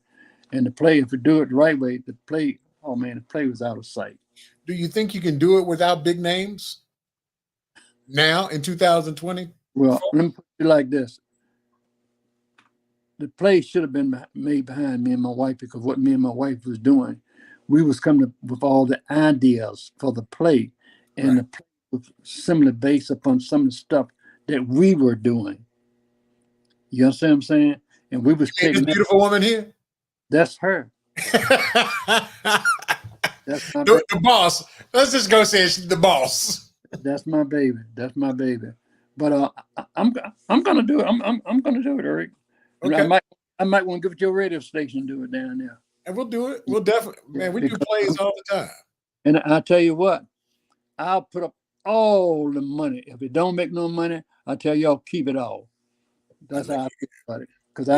And the play, if you do it the right way, the play was out of sight. Do you think you can do it without big names now in 2020? Well, let me put it like this. The play should have been made behind me and my wife, because what me and my wife was doing, we was coming up with all the ideas for the play, and the play was similar based upon some of the stuff that we were doing. You understand what I'm saying? And we was This taking beautiful woman here. That's her. That's my the boss. Let's just go say she's the boss. That's my baby. But I'm gonna do it. I'm gonna do it, Eric. Okay. I might want to give it to your radio station and do it down there. And we'll do it. We'll definitely, man. We do plays all the time. And I tell you what, I'll put up all the money. If it don't make no money, I tell y'all keep it all. That's how I feel about it. Because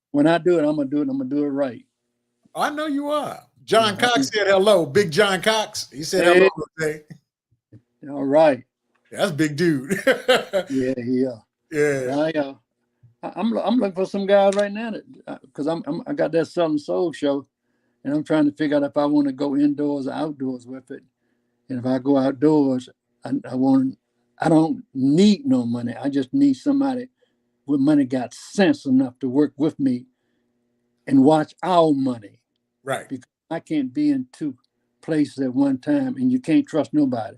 when I do it, I'm gonna do it right. I know you are. John Cox said hello. Big John Cox. He said hello today. All right. Yeah, that's a big dude. Yeah. I'm looking for some guys right now because I got that Southern Soul show, and I'm trying to figure out if I want to go indoors or outdoors with it. And if I go outdoors, I don't need no money. I just need somebody with money got sense enough to work with me and watch our money. Right. Because I can't be in two places at one time, and you can't trust nobody.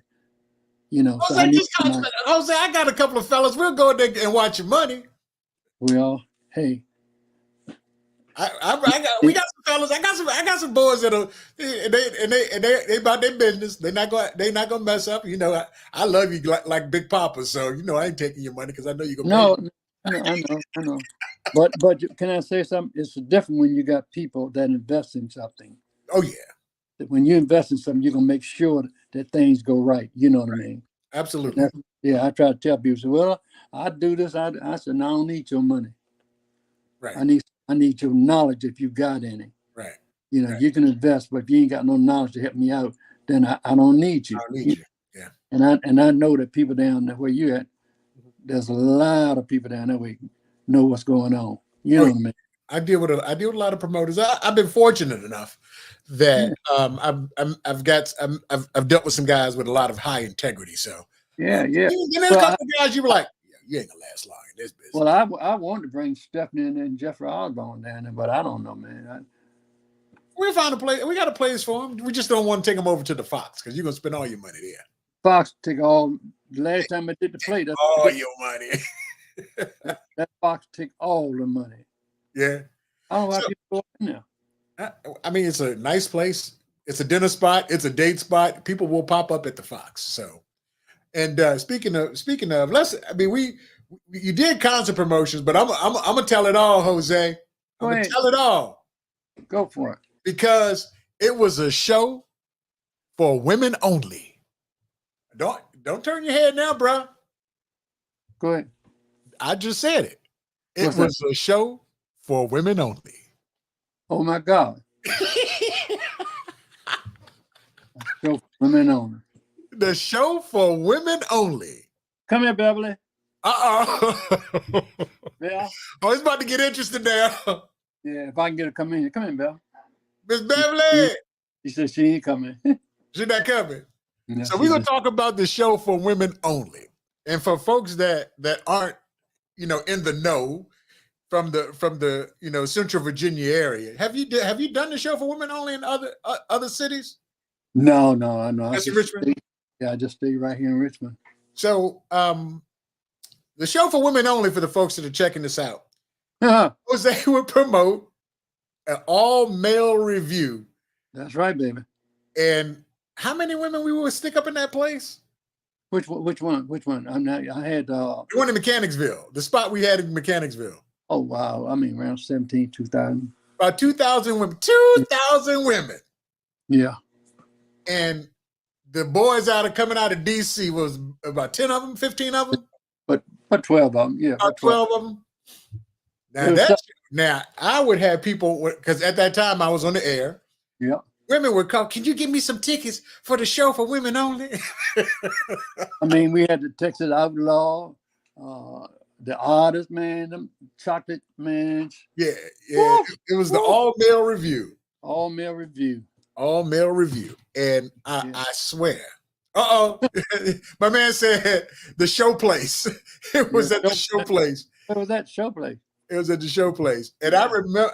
Jose, I got a couple of fellas. We'll go there and watch your money. Well, hey, we got some fellas. I got some boys that they about their business. They're not gonna mess up. I love you like Big Papa, so I ain't taking your money because I know you're gonna. No, I know. But can I say something? It's different when you got people that invest in something. Oh yeah. When you invest in something, you're gonna make sure that things go right. You know what I mean? Absolutely. I try to tell people. Say, well, I do this. I said, no, I don't need your money. Right. I need your knowledge if you got any. Right. You can invest, but if you ain't got no knowledge to help me out, then I don't need you. I don't need you. Yeah. And I know that people down there where you at, there's a lot of people down there who know what's going on. You know what I mean? I deal with a lot of promoters. I've been fortunate enough that I've dealt with some guys with a lot of high integrity. So yeah. There's a couple of guys you were like, you ain't gonna last long in this business. Well, I wanted to bring Stephanie and Jeffrey Osborne down there, but I don't know, man. We'll find a place. We got a place for them. We just don't want to take them over to the Fox because you're gonna spend all your money there. Fox took all. The last time I did the play, all your money. that Fox took all the money. Yeah. I don't know why people go in there. I mean, it's a nice place. It's a dinner spot. It's a date spot. People will pop up at the Fox. So, and speaking of, let's. I mean, you did concert promotions, but I'm gonna tell it all, Jose. I'm Go gonna ahead. tell it all Go for it. because it was a show for women only. Don't turn your head now, bro. Go ahead. I just said it. It What's was a show for women only. Oh my God. Show for women only. The show for women only. Come here, Beverly. Uh-oh. Yeah. Oh, it's about to get interesting now. Yeah, if I can get her to come in. Come in, Belle. Miss Beverly. She said she ain't coming. She's not coming. No, So she we're gonna just- talk about the show for women only. And for folks that aren't, in the know from the Central Virginia area, have you done the show for women only in other cities? No, I know. That's in Richmond? I just stay right here in Richmond. So the show for women only, for the folks that are checking this out, That's was they would promote an all-male review. right, baby. And how many women we would stick up in that place? Which one? I had The one in Mechanicsville, the spot we had in Mechanicsville. oh wow, I mean around 2000. About 2,000 women. 2,000 women. Yeah. And the boys coming out of DC was about 10 of them, 15 of them? But 12 of them, yeah. About 12 of them. Now I would have people, because at that time I was on the air. Yeah. Women would call, can you give me some tickets for the show for women only? I mean, we had the Texas Outlaw, the Artist, man, them Chocolate Man, Yeah. It was the all-male review. all male review. All-male review. And Yeah. I swear. Uh-oh. My man said the show place. It was at the show place. What was that show place? It was at the show place. And I remember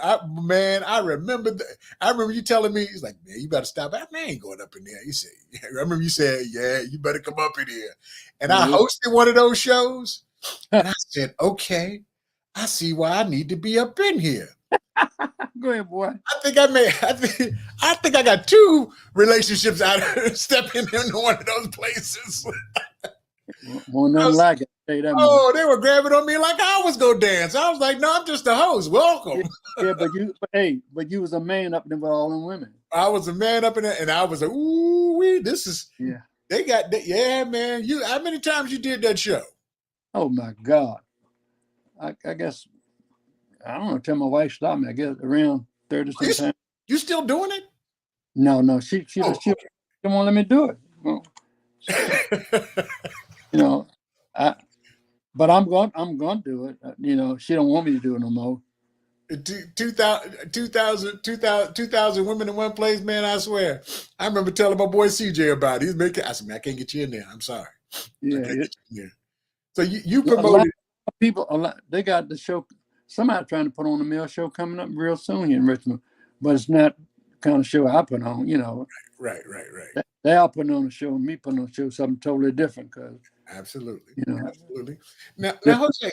you telling me, he's like, man, you better stop. I ain't going up in there. You said, I remember you said, yeah, you better come up in here. And I hosted one of those shows. And I said, okay, I see why I need to be up in here. Go ahead, boy. I think I got 2 relationships out of stepping into one of those places. Well, nothing like it. Tell you that much. Oh, they were grabbing on me like I was gonna dance. I was like, no, I'm just the host. Welcome. Yeah, but you was a man up there with all them women. I was a man up in there, and I was like, ooh, this is. Yeah. They got that. Yeah, man. How many times you did that show? Oh my God. I guess I don't know. Tell my wife stopped me. I guess around 30 sometimes. You still doing it? No. She come on, let me do it. Well, but I'm going to do it. She don't want me to do it no more. 2,000 women in one place, man. I swear. I remember telling my boy CJ about it. I said, man, I can't get you in there. I'm sorry. Yeah. I can't get you in there. So you A lot promoted. of people, they got the show. Somebody trying to put on a male show coming up real soon here in Richmond, but it's not the kind of show I put on. Right. They all putting on a show, and me putting on a show something totally different. Cause Absolutely. absolutely. Now, Jose,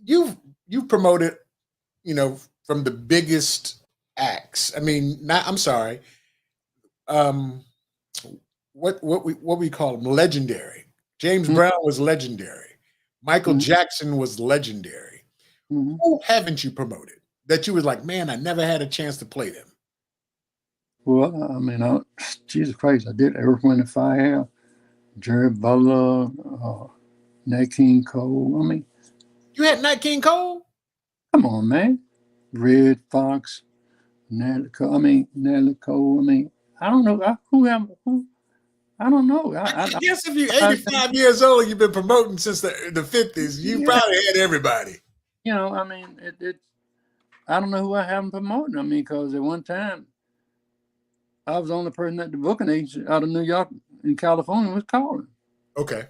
you promoted, from the biggest acts. I mean, I'm sorry. What we call them? Legendary. James Brown was legendary. Michael Jackson was legendary. Mm-hmm. Who haven't you promoted that you was like, man, I never had a chance to play them? Well, I mean, Jesus Christ, I did Earth, Wind and Fire, Jerry Butler, Nat King Cole. I mean, You had Nat King Cole? come on, man. Red Fox, Natalie Cole. I mean, I don't know. I don't know. I guess if you're 85 years old and you've been promoting since the 50s, you probably had everybody. I mean, I don't know who I haven't promoted. I mean, because at one time, I was the only person at the booking agent out of New York and California was calling. Okay.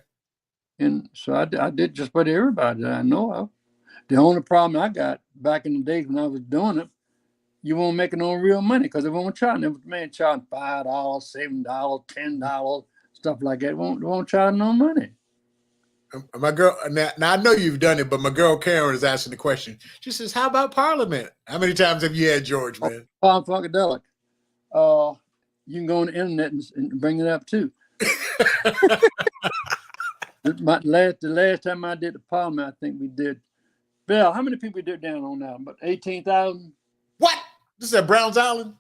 And so I did just about everybody that I know of. The only problem I got back in the days when I was doing it, you weren't making no real money because they weren't charging. It was man charging $5, $7, $10, stuff like that. They won't charge no money. My girl, now I know you've done it, but my girl Karen is asking the question. She says, "How about Parliament? How many times have you had George, man?" Funkadelic. You can go on the internet and bring it up too. The last time I did the Parliament, I think we did. Bill, how many people we did down on now? About 18,000. What? This is at Browns Island?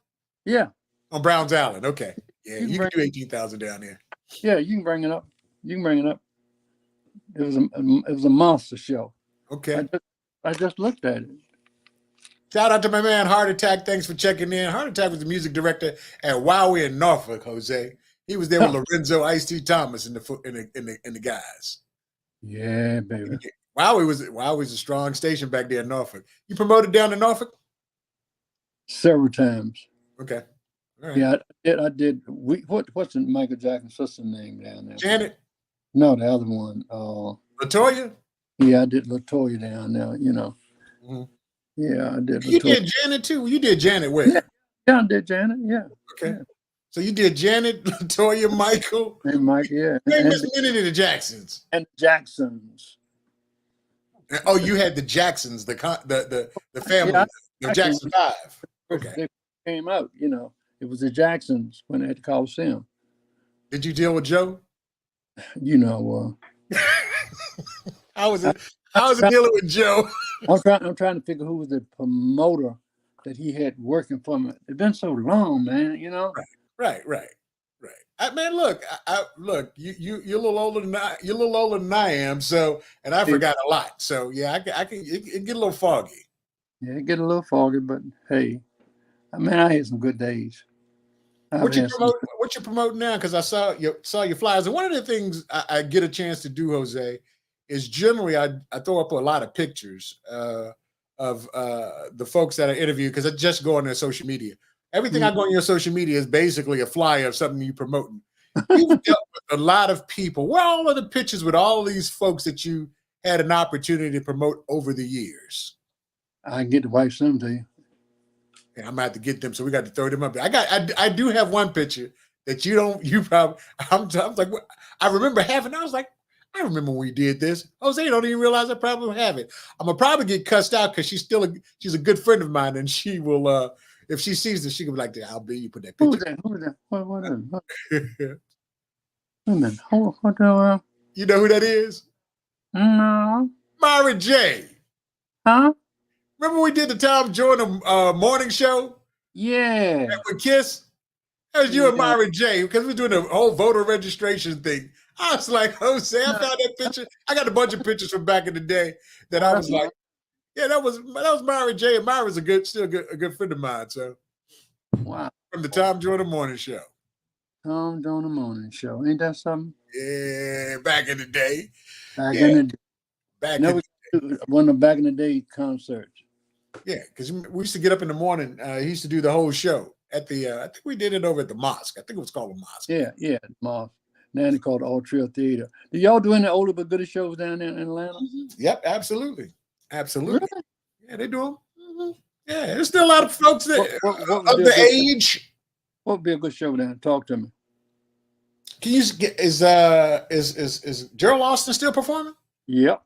Yeah. On Browns Island, okay. Yeah, you can do 18,000 down there. Yeah, you can bring it up. You can bring it up. It was a monster show. Okay. I just looked at it. Shout out to my man Heart Attack. Thanks for checking in. Heart Attack was the music director at Wowie in Norfolk, Jose. He was there with Lorenzo I. Thomas and the guys. Yeah, baby. Wowie was a strong station back there in Norfolk. You promoted down in Norfolk? Several times. Okay. All right. Yeah, I did. What's Michael Jackson's sister's name down there? Janet? No, the other one. LaToya? Yeah, I did LaToya down there, you know. Mm-hmm. Yeah, I did. You did Janet too? You did Janet where? Yeah, I did Janet, yeah. Okay. Yeah. So you did Janet, LaToya, Michael. And Mike, yeah. And many of the Jacksons. And Jacksons. Oh, you had the Jacksons, the family, the Jackson 5. Okay. They came out, you know. It was the Jacksons when they had the Coliseum. Did you deal with Joe? You know. How was it dealing with Joe? I'm trying to figure who was the promoter that he had working for me. It's been so long, man, you know? Right. Man, look, you're a little older than you're a little older than I am, so, and I forgot a lot. So yeah, I can it get a little foggy. Yeah, it get a little foggy, but hey, I had some good days. What you promoting now? Because I saw your flyers, and one of the things I get a chance to do, Jose, is generally I throw up a lot of pictures of the folks that I interview because I just go on their social media. Everything I go on your social media is basically a flyer of something you're promoting. You've dealt with a lot of people. Where are all of the pictures with all of these folks that you had an opportunity to promote over the years? I can get the wife some to you. Yeah, I'm gonna have to get them, so we got to throw them up there. I do have one picture that I'm like, I remember having. I was like, I remember when we did this. Jose don't even realize I probably have it. I'm gonna probably get cussed out because she's a good friend of mine, and she will. If she sees this, she can be like, "I'll be you put that picture." Who's that? What is it? Wait a minute. Hold on. You know who that is? No. Myra J. Huh? Remember we did the Tom Jordan morning show? Yeah. With Kiss? That was you and Myra J. Because we were doing the whole voter registration thing. I was like, Jose, I found that picture. I got a bunch of pictures from back in the day that I was like, yeah, that was Myra J. And Myra's a good friend of mine. So, wow, from the Tom Jordan Morning Show. Tom Jordan Morning Show, ain't that something? Yeah, back in the day. Back in the day concerts. Yeah, because we used to get up in the morning. He used to do the whole show at the. I think we did it over at the mosque. I think it was called the mosque. Yeah, the mosque. Now they called the All Trail Theater. Do y'all do any older but goodie shows down there in Atlanta? Mm-hmm. Yep, absolutely. Really? Yeah, they do them. Mm-hmm. Yeah, there's still a lot of folks that of the age. What would be a good show down? Talk to me. Can you get is Gerald Austin still performing? Yep.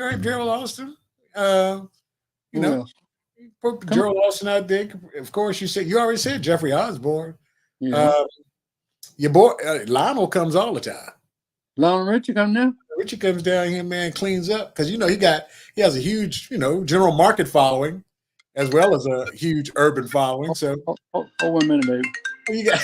All right, Gerald Austin. Put Gerald Austin out there. Of course, you already said Jeffrey Osborne. Yeah. Your boy Lionel comes all the time. Lionel Richie come now? Richie comes down here, man, cleans up because he has a huge, general market following as well as a huge urban following. So, 1 minute, baby. You got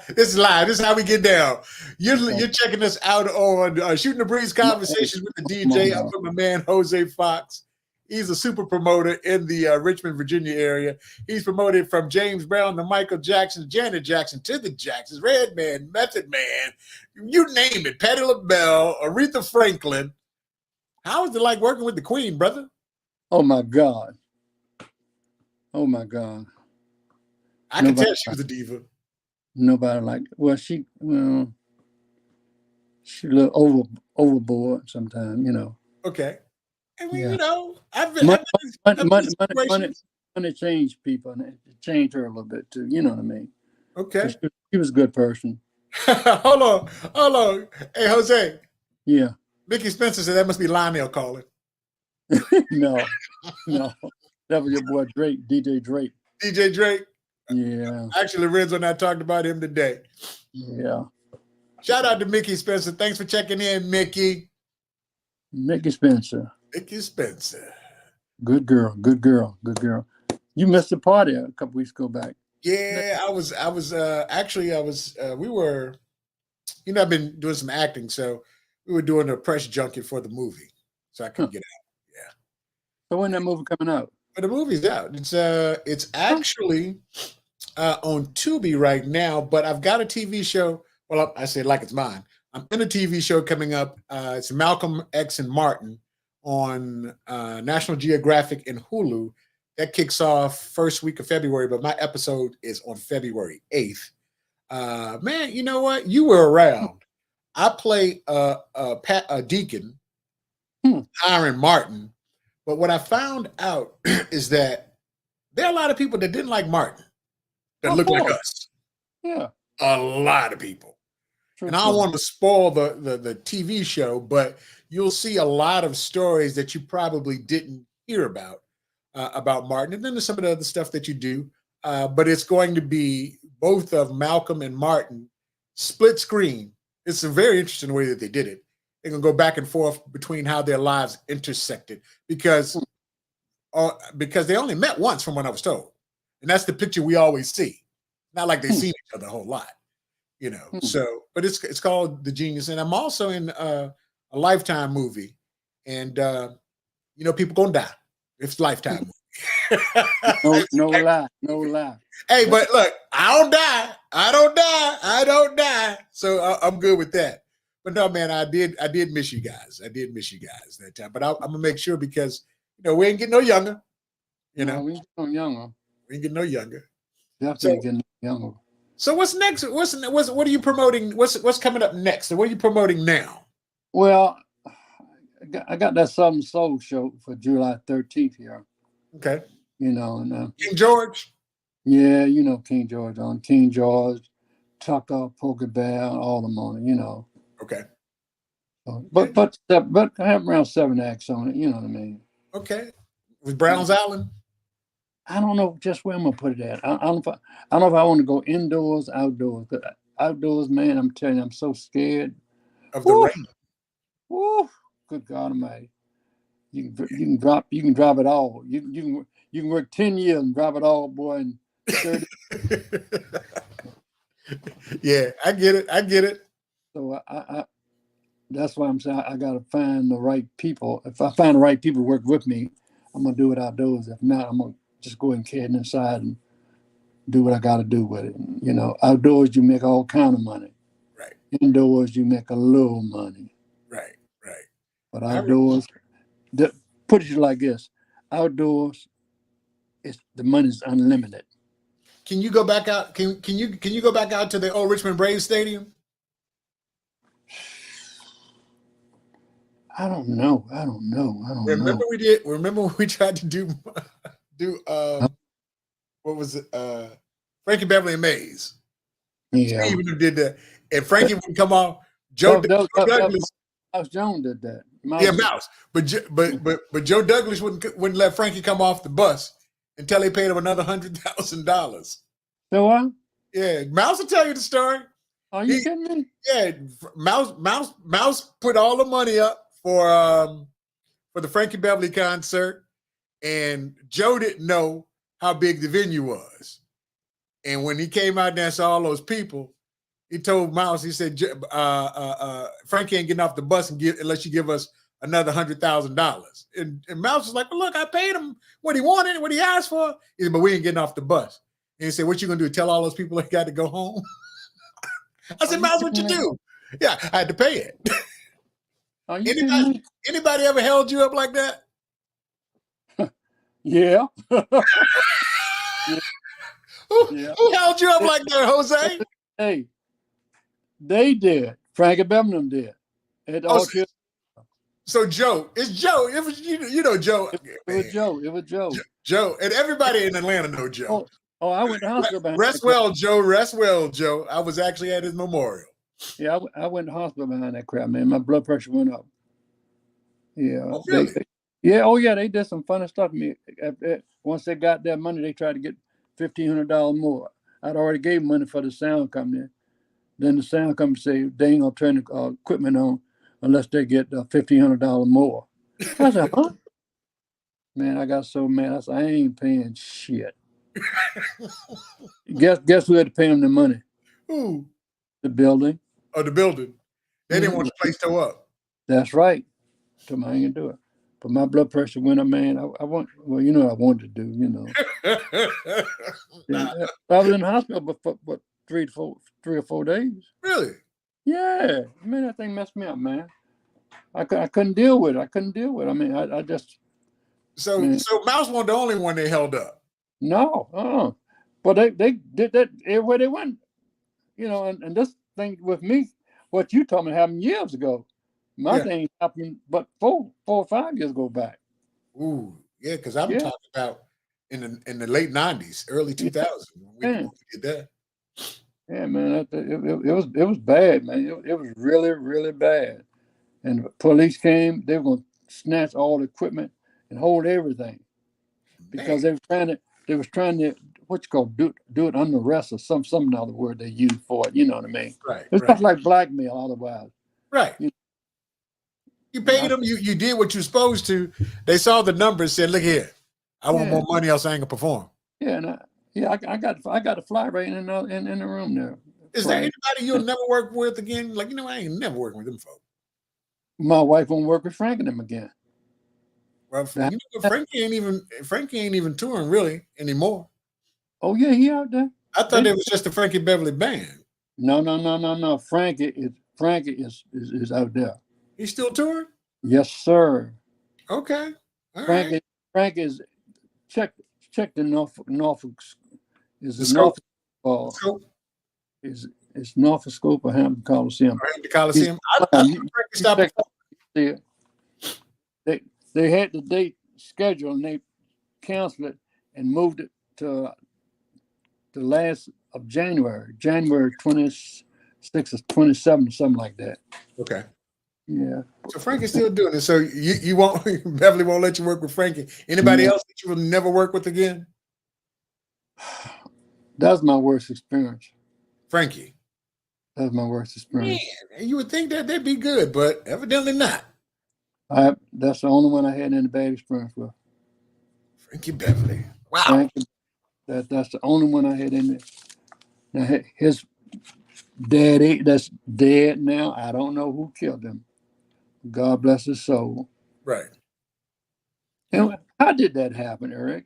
this is live. This is how we get down. You're checking us out on Shooting the Breeze Conversations with the DJ. I'm with my man Hosea Fox. He's a super promoter in the Richmond, Virginia area. He's promoted from James Brown to Michael Jackson, Janet Jackson to the Jacksons, Redman, Method Man, you name it, Patti LaBelle, Aretha Franklin. How is it like working with the Queen, brother? Oh my God. I can tell she was a diva. Nobody like it. Well, she a little overboard sometimes, Okay. I mean, yeah. I've money changed people, and it changed her a little bit too. You know what I mean? Okay. She was a good person. Hold on. Hey, Jose. Yeah. Mickey Spencer said that must be Lionel calling. No, no. That was your boy Drake, DJ Drake. DJ Drake. Yeah. Actually, Lorenzo and I talked about him today. Yeah. Shout out to Mickey Spencer. Thanks for checking in, Mickey. Mickey Spencer. Mickey Spencer. Good girl. Good girl. Good girl. You missed the party a couple weeks ago back. Yeah, I was we were, I've been doing some acting, so we were doing a press junket for the movie. So I couldn't get out. Yeah. So when that movie coming out? But the movie's out. It's actually on Tubi right now, but I've got a TV show. Well, I say like it's mine. I'm in a TV show coming up. It's Malcolm X and Martin on National Geographic and Hulu. That kicks off first week of February, but my episode is on February 8th. Man, you know what? You were around. I play a deacon, Hiram Martin. But what I found out is that there are a lot of people that didn't like Martin that look like us. Yeah. A lot of people. And I don't want to spoil the TV show, but you'll see a lot of stories that you probably didn't hear about Martin. And then there's some of the other stuff that you do. But it's going to be both of Malcolm and Martin split screen. It's a very interesting way that they did it. They're going to go back and forth between how their lives intersected because they only met once from what I was told. And that's the picture we always see. Not like they've seen each other a whole lot, So, but it's called The Genius. And I'm also in a Lifetime movie. And, people going to die. It's Lifetime movie. No lie. Hey, but look, I don't die. So I'm good with that. But no, man, I did miss you guys. That time. But I'm gonna make sure because we ain't getting no younger. No, we ain't getting no younger. We ain't getting no younger. Definitely getting younger. So what's next? What are you promoting? What's coming up next? And what are you promoting now? Well, I got that Southern Soul show for July 13th here. Okay. And King George. Yeah, King George on King George, Tucker, Poker Bear, all them on it. Okay. But I have around 7 acts on it. You know what I mean? Okay. With Browns Island. I don't know just where I'm gonna put it at. I don't know if I want to go indoors, outdoors. Cause outdoors, man, I'm telling you, I'm so scared Of the rain. Woo! Good God Almighty! You can drop it all. You can work 10 years and drop it all, boy. And 30. Yeah, I get it. So I that's why I'm saying I gotta find the right people. If I find the right people to work with me, I'm gonna do it outdoors. If not, I'm gonna just go and kid inside and do what I gotta do with it. And, outdoors you make all kind of money. Right. Indoors you make a little money. Right. But outdoors, put it like this: outdoors, the money's unlimited. Can you go back out? Can you go back out to the old Richmond Braves Stadium? I don't know. Remember when we tried to do what was it? Frankie Beverly and Mays. Yeah. Steve did that, and Frankie wouldn't come off. Joe Douglas. Mouse Jones did that. Mouse. But Joe Douglas wouldn't let Frankie come off the bus until they paid him another $100,000. So what? Yeah, Mouse will tell you the story. Are you kidding me? Yeah, Mouse put all the money up for the Frankie Beverly concert, and Joe didn't know how big the venue was. And when he came out there and saw all those people, he told Mouse, he said, Frankie ain't getting off the bus unless you give us another $100,000. And Mouse was like, well, look, I paid him what he wanted, what he asked for. He said, but we ain't getting off the bus. And he said, what you gonna do? Tell all those people they got to go home? I said, Mouse, what you do? Yeah, I had to pay it. Anybody ever held you up like that? Yeah. Who held you up like that, Jose? Hey, they did. Frankie Beverly did. So Joe, it's Joe. It was Joe. It was Joe. Joe, and everybody in Atlanta know Joe. Oh, I went to hospital. Rest well, Joe. I was actually at his memorial. Yeah, I went to hospital behind that crap, man. My blood pressure went up. Yeah, Oh, really? yeah, oh yeah, they did some funny stuff to me. Once they got that money, they tried to get $1,500 more. I'd already gave money for the sound company. Then the sound company said they ain't gonna turn the equipment on unless they get $1,500 more. I said, huh? Man, I got so mad. I said, I ain't paying shit. Guess who had to pay them the money? Who? The building. Oh, the building. They didn't want the place to go up. That's right. Told me I ain't gonna do it. But my blood pressure went up, man. I well, you know what I wanted to do, you know. Yeah, I was in the hospital for what 3 or 4 days. Really? Yeah, man, that thing messed me up, man. I couldn't deal with it. I couldn't deal with it. I mean, I just So man, Mouse wasn't the only one they held up. no. But they did that everywhere they went, you know. And this thing with me, what you told me happened years ago. My Yeah. thing happened, but 4 or 5 years go back. Ooh, yeah, because I'm Yeah, talking about in the late '90s, early 2000s when man. we did that. Yeah, man. It was bad, man. It was really, really bad. And the police came. They were going to snatch all the equipment and hold everything because Man, they was trying to what you call do it under arrest or some other word they use for it. You know what I mean? right, It's right, just like blackmail. Otherwise, right. you You know, paid them. You did what you're supposed to. They saw the numbers. Said, "Look here, I want yeah, more money, else I ain't gonna perform." yeah, and I got a fly right in the room there. Is there Flying. anybody you'll never work with again? Like, I ain't never working with them folks. My wife won't work with Frank and them again. Well, That- Frankie ain't even touring really anymore. oh yeah, he out there. I thought it was just the Frankie Beverly band. No. Frankie is out there. He's still touring. Yes, sir. Okay, all right. Frank is check the Norfolk is The the scope, Norfolk uh, scope, is it's Norfolk Scope or Hampton Coliseum. the He's Coliseum. I thought you Frankie stopped check performing. it. They had the date scheduled and they canceled it and moved it to the last of January 26th or 27th, something like that. Okay. Yeah. So Frankie's still doing it. So you won't Beverly won't let you work with Frankie. Anybody No, else that you will never work with again? that's my worst experience. Frankie. That's my worst Man, experience. you would think that they'd be good, but evidently not. That's the only one I had any bad experience with. Frankie Beverly. Wow. Frank, that's the only one I had in there. Now his daddy that's dead now. I don't know who killed him. God bless his soul. Right. And how did that happen, Eric?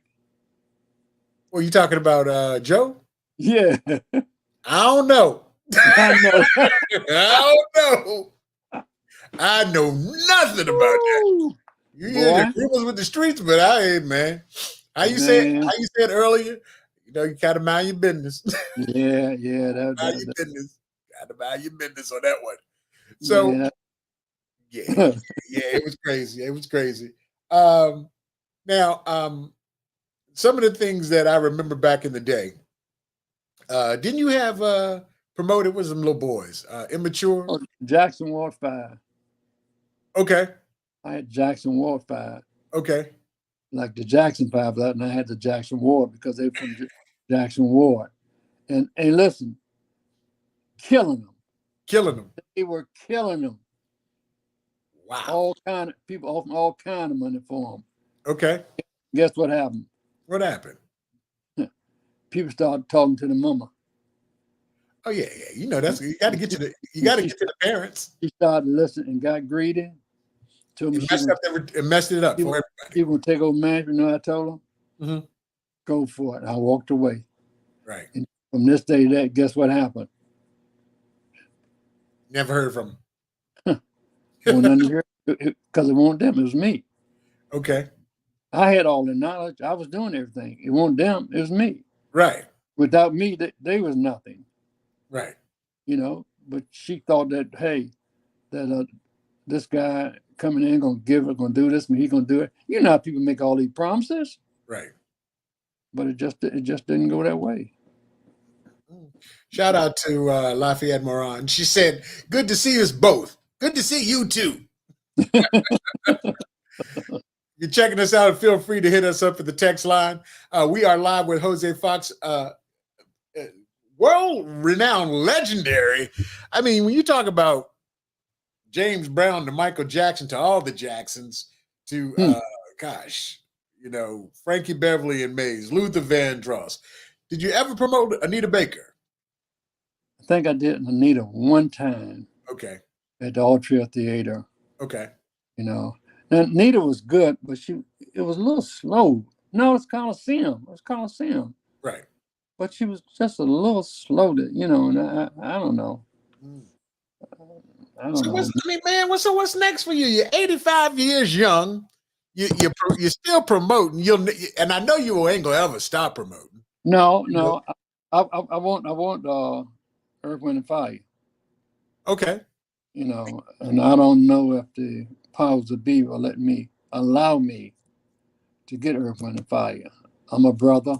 Well, you talking about Joe? Yeah, I don't know. I know. I don't know. I know nothing about that. Ooh, You hear the boy, rumors with the streets, but I ain't, man. How you man. said earlier, you gotta mind your business. Yeah, Mind your business. Gotta mind your business on that one. So man. yeah, it was crazy. It was crazy. Now, some of the things that I remember back in the day, didn't you have promoted with some little boys? Immature? Oh, Jackson Ward 5. Okay. I had Jackson Ward 5, Okay. like the Jackson 5, and I had the Jackson Ward because they were from Jackson Ward. And listen, killing them. Killing them. They were killing them. Wow. All kind of people offering all kind of money for them. Okay. Guess what happened? What happened? People started talking to the mama. Oh yeah. You know you got to get to the parents. She started listening and got greedy. Told me It messed it up for everybody. she gonna take over management. You know what I told her? Mhm. Go for it. I walked away. Right. And from this day to that, guess what happened? Never heard from Because it wasn't them, it was me. Okay. I had all the knowledge. I was doing everything. It wasn't them, it was me. Right. Without me, they was nothing. Right. You know. But she thought that, hey, that this guy coming in gonna do this, and he gonna do it. You know how people make all these promises, Right. but it just didn't go that way. Shout out to Lafayette Moran. She said, "Good to see us both. Good to see you too." You're checking us out, feel free to hit us up at the text line. We are live with Hosea Fox, world-renowned legendary. I mean, when you talk about James Brown to Michael Jackson to all the Jacksons to, Frankie Beverly and Mays, Luther Vandross. Did you ever promote Anita Baker? I think I did Anita one time. Okay. At the Altria Theater. Okay. Now Anita was good, but it was a little slow. No, it's Coliseum. Right. But she was just a little slow to, and I don't know. I don't know. What's next for you? You're 85 years young. You're still promoting. And I know you ain't gonna ever stop promoting. No. I want Earth, Wind, and Fire. Okay. And I don't know if the powers that be will allow me to get Earth, Wind, and Fire. I'm a brother.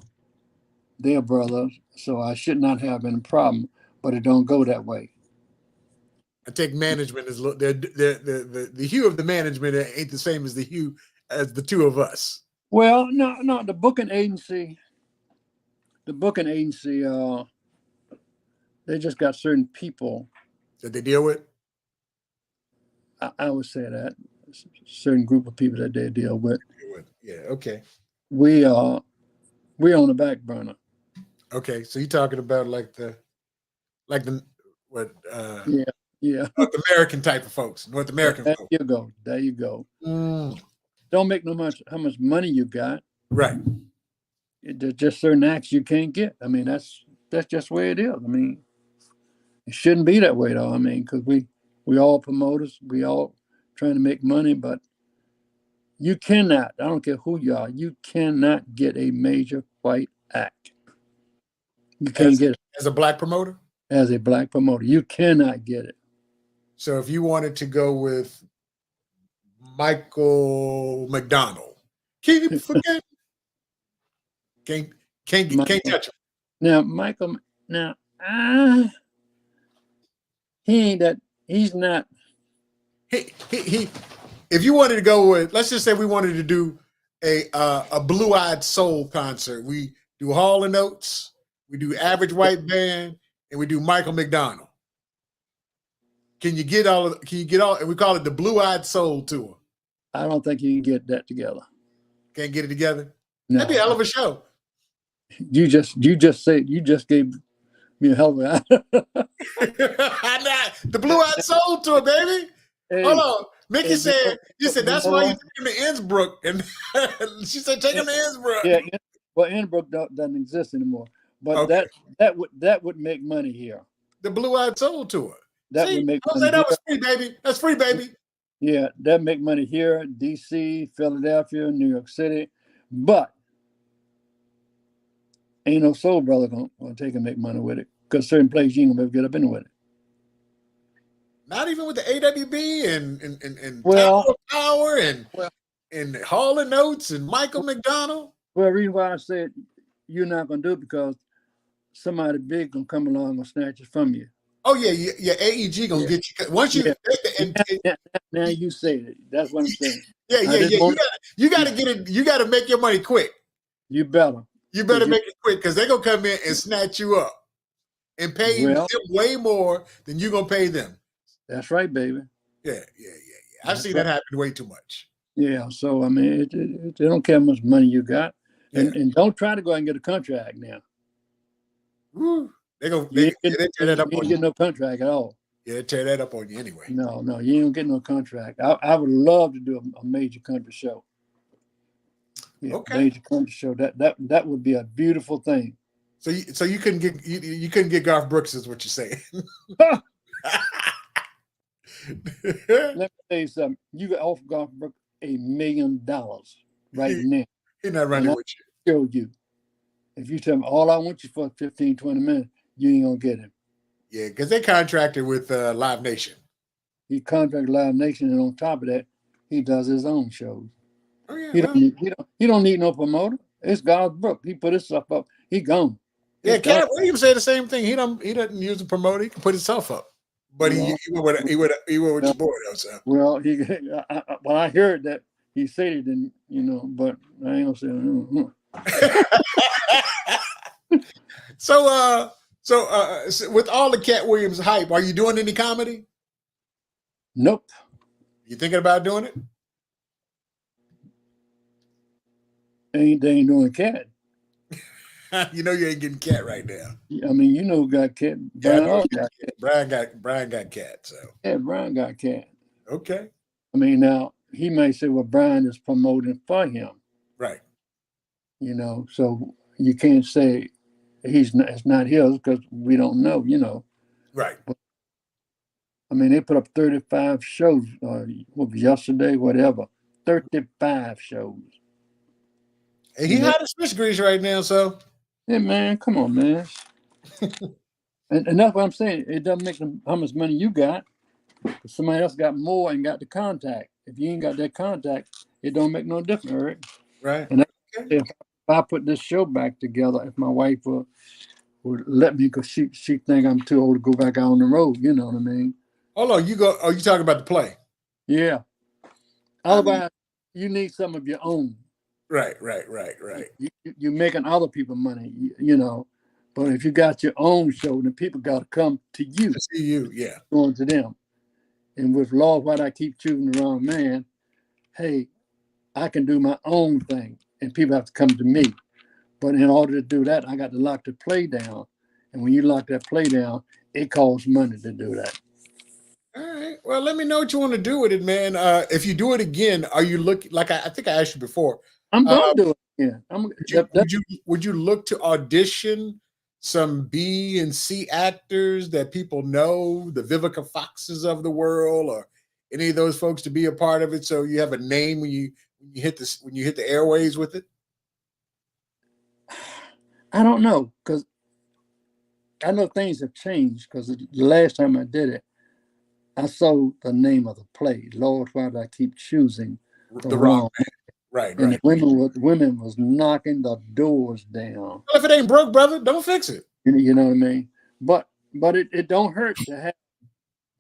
They're brothers, so I should not have any problem. But it don't go that way. I take management as the hue of the management ain't the same as the hue as the two of us. Well, no, the booking agency, they just got certain people that they deal with. I would say that certain group of people that they deal with. Yeah. Okay. We on the back burner. Okay, so you're talking about like the Yeah. North American type of folks, North American There folks. you go. Don't make how much money you got. Right. There's just certain acts you can't get. I mean, that's just the way it is. I mean, it shouldn't be that way though. I mean, because we all promoters, we all trying to make money, but you cannot, I don't care who you are, you cannot get a major white act. You can't get it. As a black promoter? As a black promoter. You cannot get it. So if you wanted to go with Michael McDonald, can you forget? Can't touch him. Now, Michael, he ain't that, he's not. He if you wanted to go with, let's just say we wanted to do a Blue Eyed Soul concert. We do Hall & Oates, we do Average White Band, and we do Michael McDonald. Can you get all, and we call it the Blue Eyed Soul Tour. I don't think you can get that together. Can't get it together? No. That'd be a hell of a show. You just gave me a hell of a the Blue Eyed Soul Tour, baby. Hey, hold on. Mickey said, you said that's why you took him to Innsbruck. And she said, take him to Innsbruck. Yeah, well, Innsbruck doesn't exist anymore. But okay. that would make money here. The Blue Eyed Soul Tour. That would make money. That was free, baby. That's free, baby. Yeah, that make money here, DC, Philadelphia, New York City. But ain't no soul brother gonna take and make money with it. Because certain places you ain't gonna be able to get up in with it. Not even with the AWB and Tower of Power and Hall & Oates and Michael McDonald. Well, the reason why I said you're not gonna do it because somebody big gonna come along and snatch it from you. Oh yeah. AEG gonna get you once you. Yeah. Now you say it. That's what I'm saying. Yeah. You gotta get it. You gotta make your money quick. You better. You better make it quick because they're gonna come in and snatch you up and pay them way more than you're gonna pay them. That's right, baby. Yeah. I've seen that happen way too much. Yeah. So I mean, they don't care how much money you got, and don't try to go out and get a contract now. Woo. They tear that up on you. You ain't get no contract at all. Yeah, tear that up on you anyway. No, you ain't get no contract. I would love to do a major country show. Yeah, okay. Major country show. That would be a beautiful thing. So you couldn't get Garth Brooks, is what you're saying. Let me tell you something. You can offer Garth Brooks $1 million right now. He's not running with you. Show you. If you tell me all I want you for 15, 20 minutes, you ain't gonna get him. Yeah, because they contracted with Live Nation. He contracted Live Nation, and on top of that, he does his own shows. Oh yeah. He don't need no promoter. It's Garth Brooks. He put his stuff up. He gone. Yeah, Cat Williams said the same thing. He doesn't use a promoter. He can put himself up. But Well, he went with your boy though, so. well, when I heard that he said it, then but I ain't gonna say. So with all the Cat Williams hype, are you doing any comedy? Nope. You thinking about doing it? They ain't doing cat. You know you ain't getting Cat right now. I mean, who got cat? Yeah, I Brian know Hall you got get Cat. Brian got Cat. So cat. Brian got cat. okay, I mean, now he may say, well, Brian is promoting for him, right. so you can't say it's not his because we don't know, Right. But, I mean, they put up 35 shows, what was yesterday, whatever, 35 shows. And he hot as fish grease right now, so. Hey, man, come on, man. and that's what I'm saying. It doesn't make them how much money you got. Somebody else got more and got the contact. If you ain't got that contact, it don't make no difference, Eric. Right. And Okay. if I put this show back together, if my wife would let me, because she think I'm too old to go back out on the road, you know what I mean? Hold on, you talking about the play? Yeah. Otherwise, you need some of your own. Right. You're making other people money, But if you got your own show, then people got to come to you. To see you, yeah. Going to them. And with Lord, why I keep choosing the wrong man, hey, I can do my own thing, and people have to come to me. But in order to do that, I got to lock the play down. And when you lock that play down, it costs money to do that. All right. Well, let me know what you want to do with it, man. If you do it again, are you looking like I think I asked you before? I'm gonna do it again. Would you look to audition some B and C actors that people know, the Vivica Foxes of the world, or any of those folks to be a part of it, so you have a name when you hit the airways with it? I don't know, because I know things have changed. Because the last time I did it, I saw the name of the play. Lord, why do I keep choosing the wrong? Right. And the women was knocking the doors down. Well, if it ain't broke, brother, don't fix it. You know what I mean? But it don't hurt to have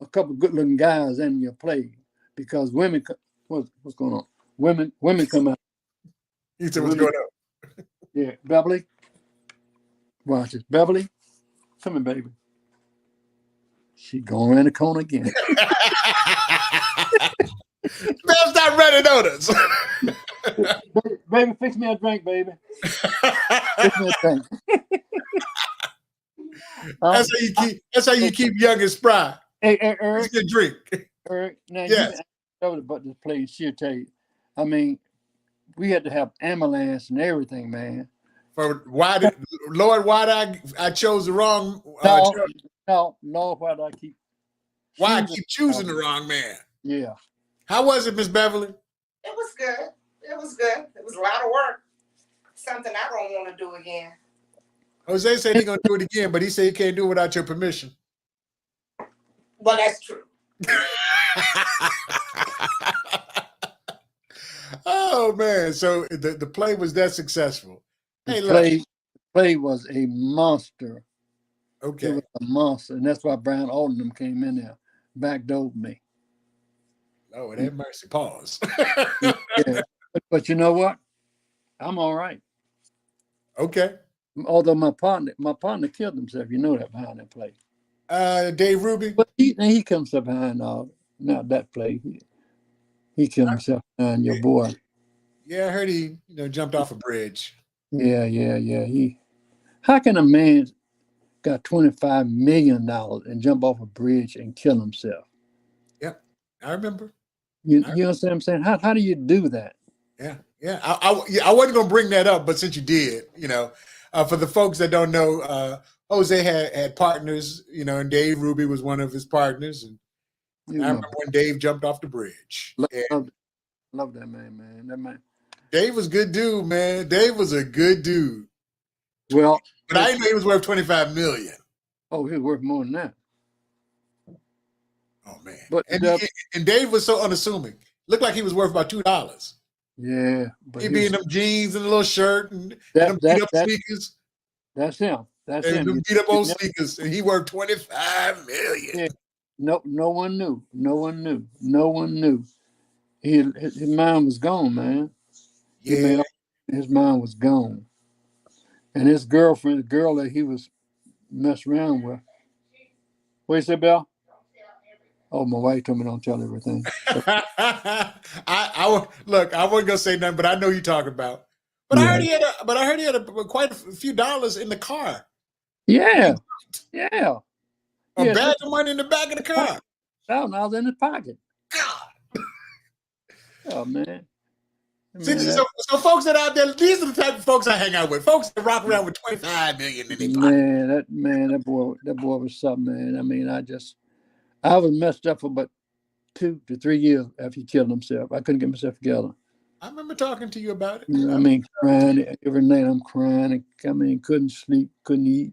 a couple good looking guys in your play, because women. What's going on? Women come out. You said what's going on? Yeah, Beverly. Watch this, Beverly. Come here, baby. She going around the corner again. Bev's not running on us. baby, fix me a drink, baby. Fix me a drink. That's how you keep young and spry. Hey, Eric. It's a drink. Eric, now yes. You know about this place. She'll tell you. I mean, we had to have ambulance and everything, man. Why did I chose the wrong? No, Lord, why did I keep? Why I keep choosing the wrong man? Yeah. How was it, Miss Beverly? It was good. It was good. It was a lot of work. Something I don't want to do again. Jose said he's gonna do it again, but he said he can't do it without your permission. Well, that's true. Oh man! So the play was that successful. The play was a monster. Okay. It was a monster, and that's why Brian Alden came in there, backdoored me. Oh, and have mercy. Pause. Yeah. But you know what? I'm all right. Okay. Although my partner killed himself, you know that behind that play. Dave Ruby. But he comes up behind not that play. He killed himself behind your boy. Yeah, I heard he jumped off a bridge. Yeah. How can a man got $25 million and jump off a bridge and kill himself? Yep, I remember. You understand what I'm saying? How do you do that? Yeah. I wasn't gonna bring that up, but since you did, for the folks that don't know, Jose had partners, and Dave Ruby was one of his partners, and I remember when Dave jumped off the bridge. Love that man. That man. Dave was a good dude, man. Dave was a good dude. Well, but I didn't know he was worth $25 million. Oh, he was worth more than that. Oh man! But and Dave was so unassuming. Looked like he was worth about $2. Yeah, but he'd be in them jeans and a little shirt and them beat up sneakers. That's him. That's him. Them beat up old sneakers, and he worth $25 million. Yeah. No one knew. No one knew. No one knew. His mind was gone, man. He Yeah. made his mind was gone. And his girlfriend, the girl that he was messing around with. What you say, Bill? Oh, my wife told me don't tell everything. So Look. I wasn't gonna say nothing, but I know you talking about. But yeah, I heard he had quite a few dollars in the car. yeah, yeah. A He had bag of money in the back of the car. $50,000 in his pocket. God. Oh man, See, man, so folks that out there, these are the type of folks I hang out with. Folks that rock around with 25 million in their pocket. that boy was something, man. I mean, I was messed up for about 2 to 3 years after he killed himself. I couldn't get myself together. I remember talking to you about it. I mean, crying every night. I'm crying. I mean, couldn't sleep, couldn't eat.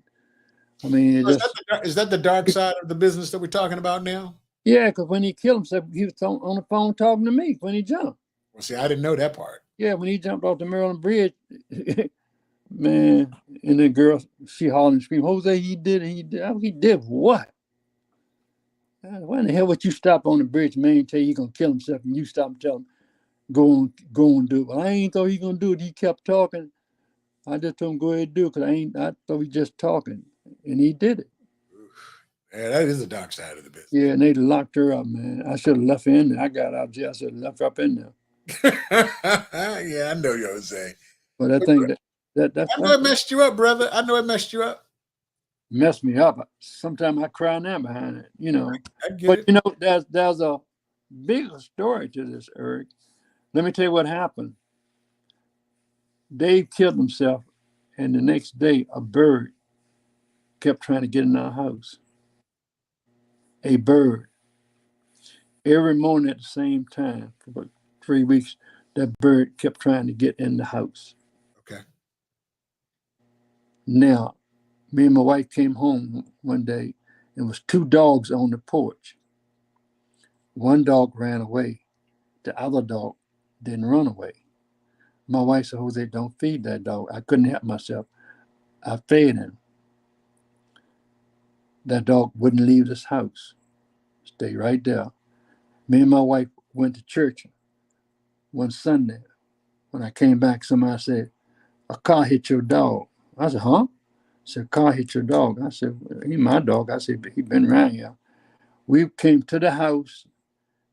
I mean, it just Is that the dark side of the business that we're talking about now? yeah. Because when he killed himself, he was on the phone talking to me when he jumped. Well, see, I didn't know that part. Yeah, when he jumped off the Maryland Bridge, man, and the girl, she hollered and screamed, Jose, he did. He did what? Why in the hell would you stop on the bridge, man, tell you he's going to kill himself, and you stop and tell him, go and do it. Well, I ain't thought he going to do it. He kept talking. I just told him, go ahead and do it, because I thought he just talking. And he did it. Yeah, that is the dark side of the business. Yeah, and they locked her up, man. I should have left her in there. I got out of jail. I should have left her up in there. Yeah, I know you, Jose. But I think that I know it messed you up, brother. I know it messed you up. messed me up. Sometimes I cry now behind it, you know. I get But it. you know, there's a bigger story to this, Eric. Let me tell you what happened. Dave killed himself, and the next day a bird kept trying to get in our house. A bird. Every morning at the same time for about 3 weeks, that bird kept trying to get in the house. Okay. Now, me and my wife came home one day, and was 2 dogs on the porch. One dog ran away. The other dog didn't run away. My wife said, Jose, don't feed that dog. I couldn't help myself. I fed him. That dog wouldn't leave this house. Stay right there. Me and my wife went to church one Sunday. When I came back, somebody said, a car hit your dog. I said, huh? Said, car hit your dog. I said, he my dog. I said, he been around here. We came to the house.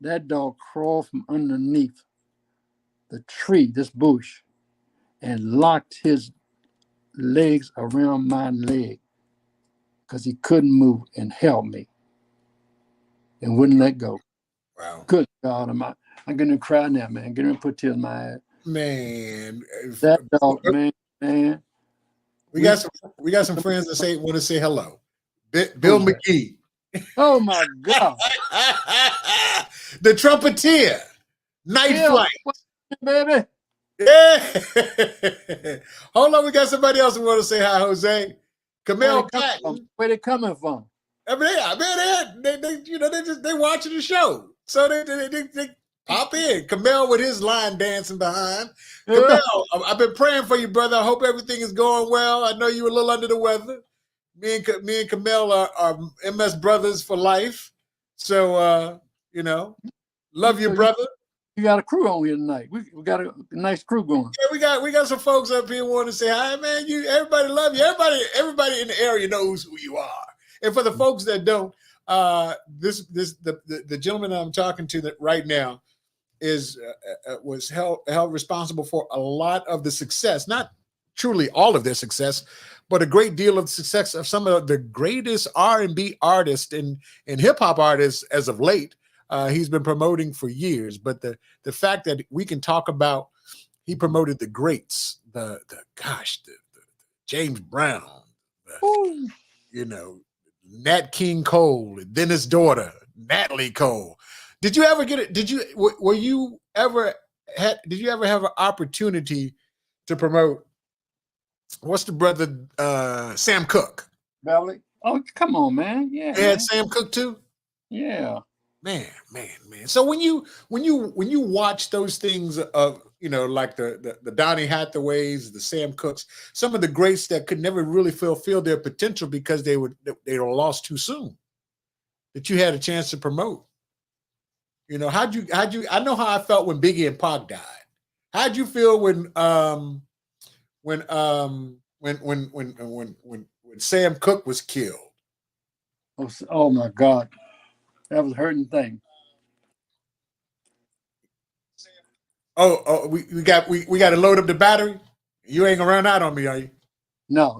That dog crawled from underneath the tree, this bush, and locked his legs around my leg because he couldn't move and held me and wouldn't let go. Wow. Good God, I'm going to cry now, man. I'm going to put tears in my eyes. Man. That dog, man. We got some friends that want to say hello. Bill McGee. Oh my God. The trumpeter. Night Bill, Flight. baby. Yeah. Hold on, we got somebody else who want to say hi, Jose. Camille Patton. Where they coming from? I mean, they watching the show. So they pop in. Camille with his line dancing behind. Camille, I've been praying for you, brother. I hope everything is going well. I know you were a little under the weather. Me and Camille are MS brothers for life. So love you, brother. You got a crew on here tonight. We got a nice crew going. Yeah, we got some folks up here wanting to say hi, man. Everybody love you. Everybody in the area knows who you are. And for the folks that don't, the gentleman I'm talking to right now was held responsible for a lot of the success, not truly all of their success, but a great deal of success of some of the greatest R&B artists and hip hop artists as of late. He's been promoting for years, but the fact that we can talk about, he promoted the greats, the James Brown, Nat King Cole, and then his daughter, Natalie Cole. Did you ever get it? Did you ever have an opportunity to promote? What's the brother, Sam Cooke? Beverly? Oh, come on, man. Yeah. They had Sam Cooke too? Yeah. Man. So when you watch those things of, like the Donny Hathaways, the Sam Cookes, some of the greats that could never really fulfill their potential because they were lost too soon. that you had a chance to promote. You know, how'd you? I know how I felt when Biggie and Pac died. How'd you feel when Sam Cooke was killed? Oh my God, that was a hurting thing. We got to load up the battery. You ain't gonna run out on me, are you? No.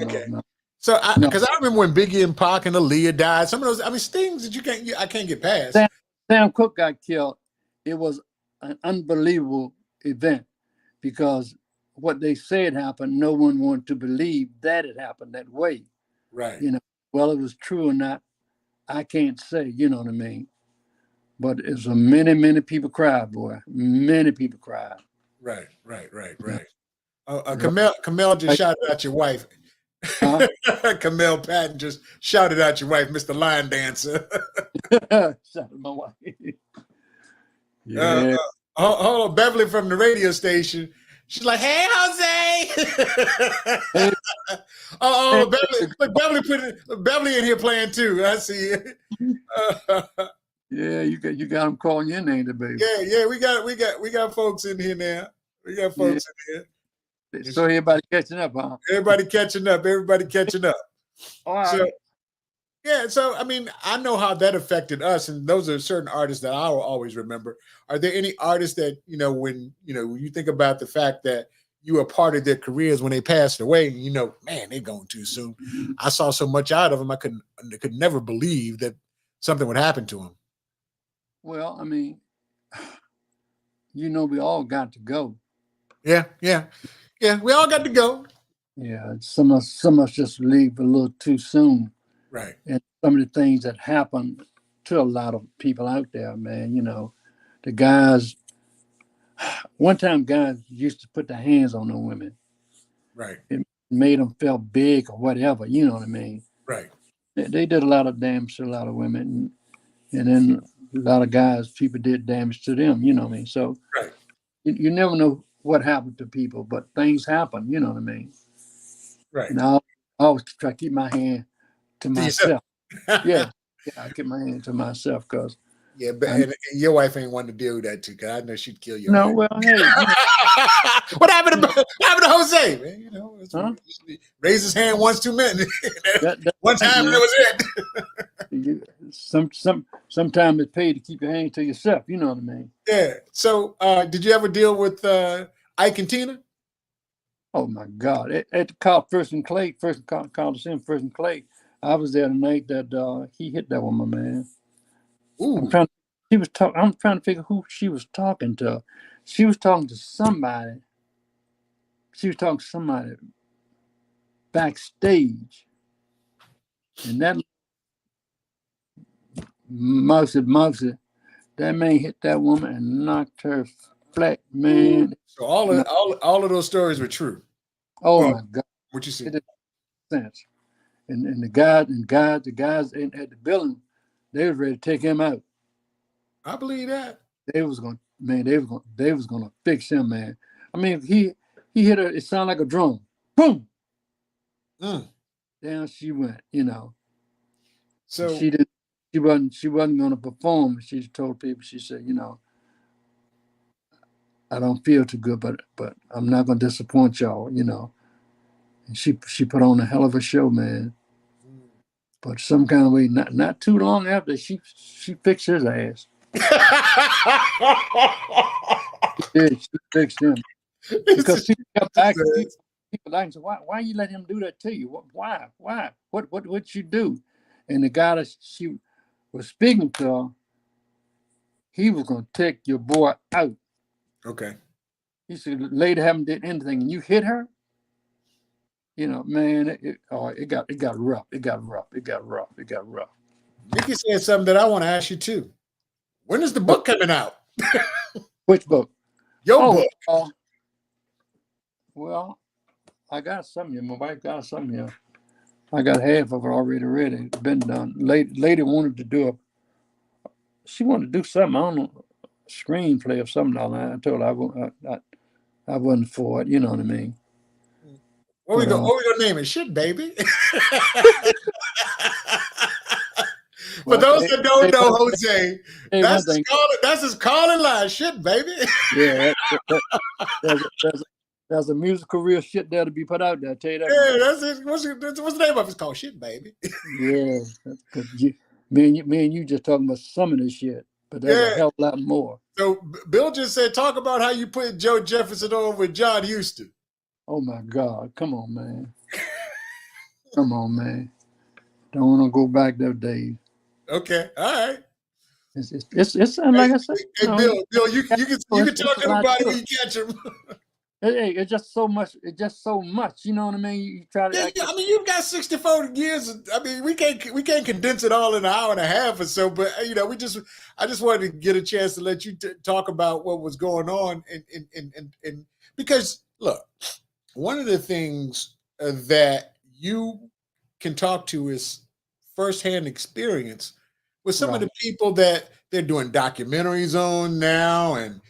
Okay. No. So, No. because I remember when Biggie and Pac and Aaliyah died, some of those, I mean, things that I can't get past. Sam Cooke got killed. It was an unbelievable event because what they said happened, no one wanted to believe that it happened that way. Right. You know, well, it was true or not, I can't say, you know what I mean? But it's many people cried, boy. Many people cried. Right. Yeah. Camille just shouted out your wife. Huh? Camille Patton just shouted out your wife, Mr. Lion Dancer. Shout out my wife. Yeah. Hold on, Beverly from the radio station. She's like, "Hey, Jose." Hey. Beverly! Look, Beverly in here playing too. I see it. Yeah, you got them calling your name today. Yeah. We got folks in here now. We got folks in here. So everybody catching up, huh? Everybody catching up. All right. So, yeah, so I mean, I know how that affected us, and those are certain artists that I will always remember. Are there any artists that when you think about the fact that you were part of their careers when they passed away, man, they're going too soon. I saw so much out of them, I could never believe that something would happen to them. Well, I mean, we all got to go. Yeah, we all got to go. Yeah, some of us just leave a little too soon. Right. And some of the things that happen to a lot of people out there, man, the guys, one time guys used to put their hands on the women. Right. It made them feel big or whatever, you know what I mean? Right. They did a lot of damage to a lot of women. And then a lot of guys, people did damage to them, you know what I mean? So right. You never know what happened to people, but things happen, you know what I mean? Right. And I always try to keep my hand to myself. Yeah, I keep my hand to myself because. Yeah, but and your wife ain't wanting to deal with that too, because I know she'd kill you. No, well, hey. What happened to Jose? Man, raise his hand once too many. One time and that was it. Sometimes it's paid to keep your hand to yourself. You know what I mean? Yeah. So, did you ever deal with Ike and Tina? Oh my God! At the call, First and Clay, First and Clay. I was there the night that he hit that woman, man. Ooh. I'm trying to figure who she was talking to. She was talking to somebody. Backstage, and that Mousy, that man hit that woman and knocked her flat, man. So all of those stories were true. Oh my God! What you see? It makes sense. And the guys at the building, they was ready to take him out. I believe that. They was gonna fix him, man. I mean, he hit her. It sounded like a drum. Boom. Down she went. So she didn't. She wasn't gonna perform. She told people. She said, I don't feel too good, but I'm not gonna disappoint y'all. And she put on a hell of a show, man. But some kind of way, not too long after, she fixed his ass. She fixed him. Because people kept asking, people like, why you let him do that to you? Why? What'd you do? And the guy that she was speaking to, he was gonna take your boy out. Okay. He said, the lady haven't did anything, and you hit her. Man, it got rough. It got rough. Nikki said something that I want to ask you too. When is the book coming out? Which book? Your book. Well, I got some here. My wife got some here. I got half of it already ready. It's been done. Lady wanted to do she wanted to do something. I don't know, screenplay or something like that. I told her I wasn't for it. You know what I mean? What we gonna name it? Shit, baby. For Well, those that don't know, one Jose, one thing. that's his calling line. Shit, baby. Yeah, there's a musical real shit there to be put out there. I tell you that. Yeah, that's it. What's the name of it? It's called Shit, baby. Yeah, because me and you just talking about some of this shit, but there's a Yeah. hell of a lot more. So Bill just said, talk about how you put Joe Jefferson on with John Houston. Oh my God, come on, man. Come on, man. Don't want to go back those days. Okay, all right. It's like I said. Hey, Bill, you can talk to him about it when you catch him. Hey, it's just so much. It's just so much. You know what I mean? You try to. Yeah, I mean, you've got 64 years. I mean, we can't condense it all in an hour and a half or so. But I just wanted to get a chance to let you talk about what was going on, and because look, one of the things that you can talk to is firsthand experience with some of the people that they're doing documentaries on now, and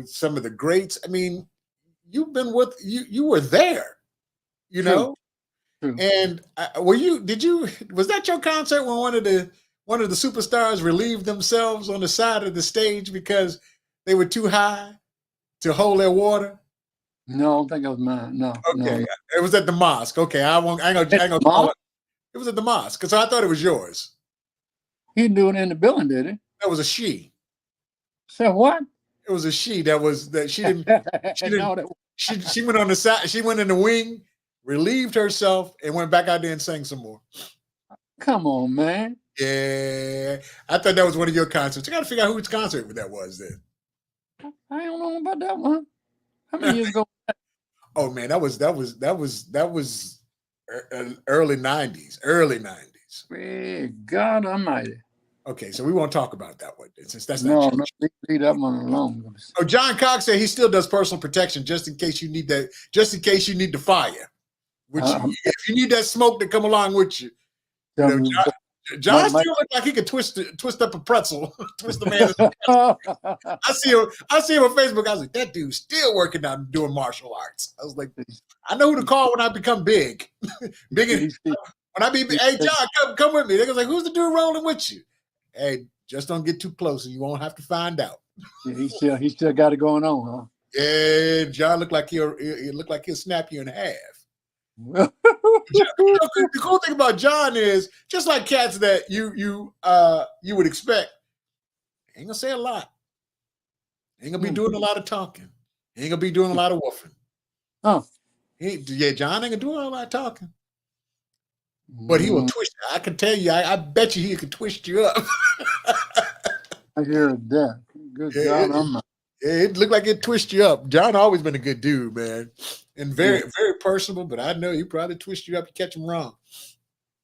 some of the greats. I mean, you've been with you were there, True. and was that your concert when one of the superstars relieved themselves on the side of the stage because they were too high to hold their water? No, I don't think it was mine. No. Okay, no. it was at the mosque. Okay, I ain't gonna call it. It was at the mosque because I thought it was yours. He didn't do it in the building, did he? That was a she. Say what? It was a she that she didn't. No, She went on the side. She went in the wing, relieved herself, and went back out there and sang some more. Come on, man. Yeah, I thought that was one of your concerts. You got to figure out whose concert that was then. I don't know about that one. How many years ago? Oh man, that was early 90s. Early 90s. Hey, God Almighty. Okay, so we won't talk about that one since that's No, not leave that one alone. Oh, John Cox said he still does personal protection just in case you need that, just in case you need the fire. If you need that smoke to come along with you. John still looks like he could twist up a pretzel, twist the man. I see him on Facebook. I was like, that dude's still working out and doing martial arts. I was like, I know who to call when I become big. When I be big. Hey, John, come with me. They go like, who's the dude rolling with you? Hey, just don't get too close, and you won't have to find out. Yeah, he still got it going on, huh? Yeah, John looked like he'll snap you in half. The cool thing about John is just like cats that you would expect. Ain't gonna say a lot. Ain't gonna be doing a lot of talking. Ain't gonna be doing a lot of woofing. Oh, John ain't gonna do a lot of talking. But he will twist. I can tell you. I bet you he could twist you up. I hear that. Good God, it looked like it twist you up. John always been a good dude, man, and very personable. But I know he probably twist you up. You catch him wrong.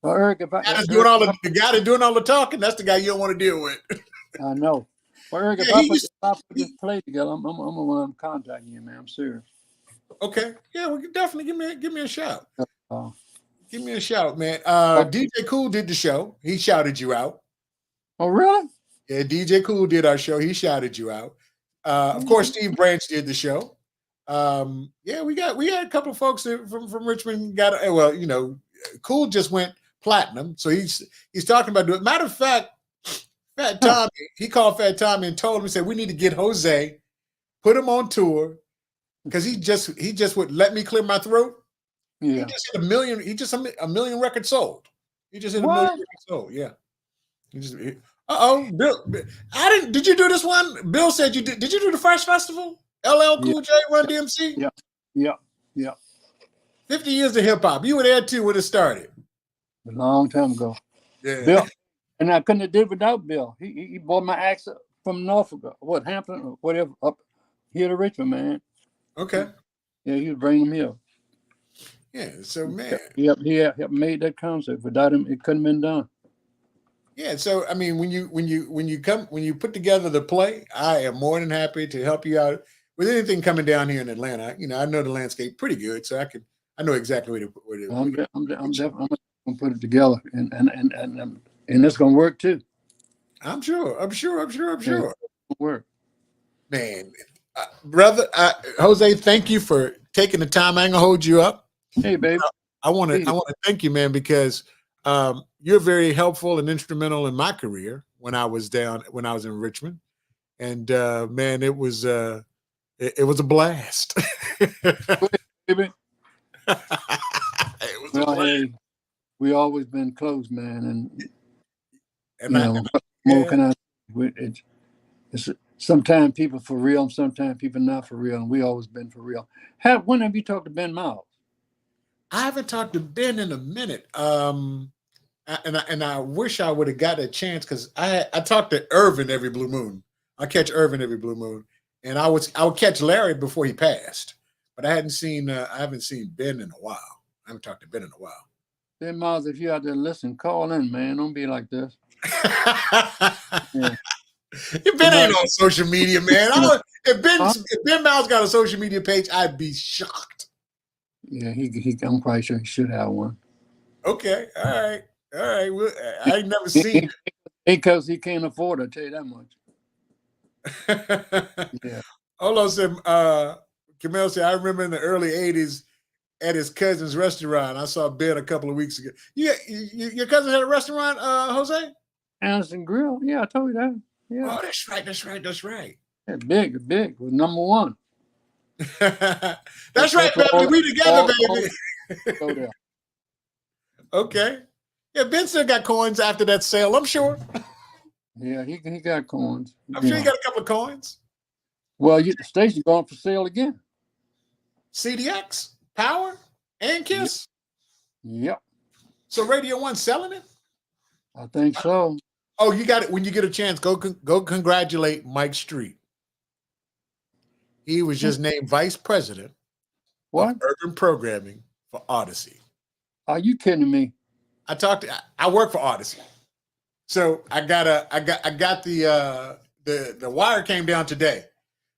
Well, Eric, the guy that's doing all the talking, that's the guy you don't want to deal with. I know. Well, Eric, if I put this play together, I'm gonna want to contact you, man. I'm serious. Okay, yeah, we can definitely give me a shout. Give me a shout, man. DJ Cool did the show. He shouted you out. Oh, really? Yeah, DJ Cool did our show. He shouted you out. Of course, Steve Branch did the show. Yeah, we had a couple of folks from Richmond Cool just went platinum. So he's talking about doing it. Matter of fact, Fat Tommy, he called Fat Tommy and told him, he said, we need to get Jose, put him on tour, because he just would let me clear my throat. Yeah. He just hit a million. He just a million records sold. He just hit a million records sold. Yeah. Bill. Did you do this one? Bill said you did. Did you do the Fresh Festival? LL Cool J, Run DMC? Yeah. 50 years of hip hop. You were there too when it started. A long time ago. Yeah. Bill, and I couldn't have did without Bill. He bought my axe from Norfolk, Hampton, or whatever, up here to Richmond, man. Okay. Yeah, he was bringing him here. Yeah, so man. He made that concert. Without him, it couldn't have been done. Yeah, so I mean, when you put together the play, I am more than happy to help you out with anything coming down here in Atlanta. I know the landscape pretty good, so I know exactly where to. I'm definitely gonna put it together, and it's gonna work too. I'm sure. It'll work, man. Brother Jose, thank you for taking the time. I ain't gonna hold you up. Hey, baby. I want to thank you, man, because you're very helpful and instrumental in my career when I was in Richmond, and man, it was a blast. Baby. It was a Well, blast. hey, we always been close, man, and And what more can I? It's sometimes people for real, and sometimes people not for real, and we always been for real. When have you talked to Ben Miles? I haven't talked to Ben in a minute. And I wish I would have got a chance because I talked to Irvin every blue moon. I catch Irvin every blue moon, and I would catch Larry before he passed. But I haven't seen Ben in a while. I haven't talked to Ben in a while. Ben Miles, if you out there listen, call in, man. Don't be like this. Yeah. If Ben ain't on social media, man. If Ben Miles got a social media page, I'd be shocked. Yeah, I'm quite sure he should have one. Okay, all right. Well, I ain't never seen it. Because he can't afford it, I'll tell you that much. Yeah. Hold on, Sam. Camille said, I remember in the early 80s at his cousin's restaurant. I saw Ben a couple of weeks ago. Yeah, your cousin had a restaurant, Jose? Anderson Grill. Yeah, I told you that. Yeah. Oh, that's right. Yeah, big was number one. That's right, baby. We together, baby. Go there. Okay. Yeah, Ben still got coins after that sale, I'm sure. Yeah, he got coins. I'm sure he got a couple of coins. Well, the station going for sale again. CDX, Power, and Kiss. Yep. So Radio 1 selling it? I think so. Oh, you got it. When you get a chance, go congratulate Mike Street. He was just named vice president of urban programming for Odyssey. Are you kidding me? I work for Odyssey, so I got the wire came down today,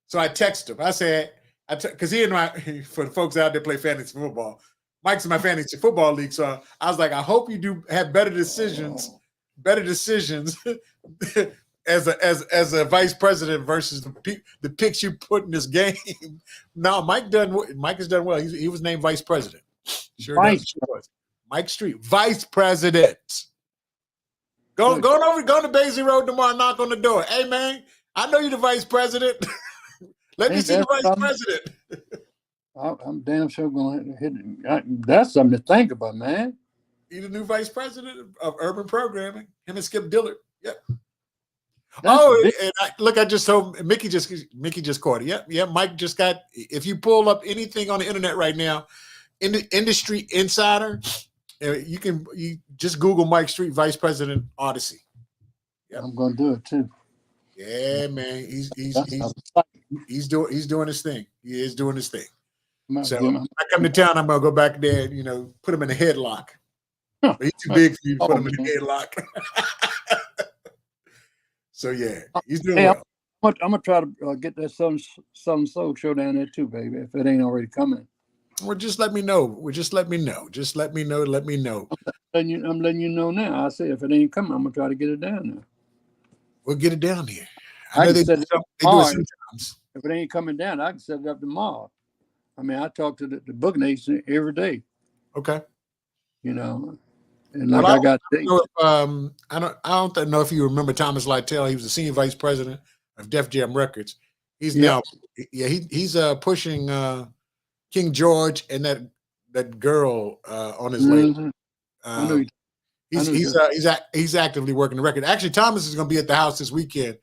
so I texted him. I said, because he and for the folks out there play fantasy football, Mike's in my fantasy football league, so I was like, I hope you do have better decisions as a vice president versus the picks you put in this game. No, Mike has done well. He was named vice president. Sure was. Mike Street, vice president. Go to Basie Road tomorrow, knock on the door. Hey man, I know you're the vice president. Let me see the vice president. I'm damn sure going to hit it. That's something to think about, man. He's the new vice president of urban programming. Him and Skip Dillard. Yep. I just told Mickey just caught it. Yep. Mike just got. If you pull up anything on the internet right now, in the Industry Insider, you just Google Mike Street, vice president, Odyssey. Yep. I'm going to do it too. Yeah, man. He's doing his thing. He is doing his thing. So when I come to town, I'm gonna go back there and put him in a headlock. But he's too big for you to put him in a headlock. So yeah, he's doing well. I'm gonna try to get that Southern Soul show down there too, baby. If it ain't already coming. Well, just let me know. Let me know. I'm letting you know now. I say if it ain't coming, I'm gonna try to get it down there. We'll get it down here. I know they do it sometimes. If it ain't coming down, I can set it up tomorrow. I mean, I talk to the booking agent every day. Okay. And I got. I don't know if you remember Thomas Lytell. He was the senior vice president of Def Jam Records. He's now, he's pushing King George and that girl on his label. He's actively working the record. Actually, Thomas is going to be at the house this weekend,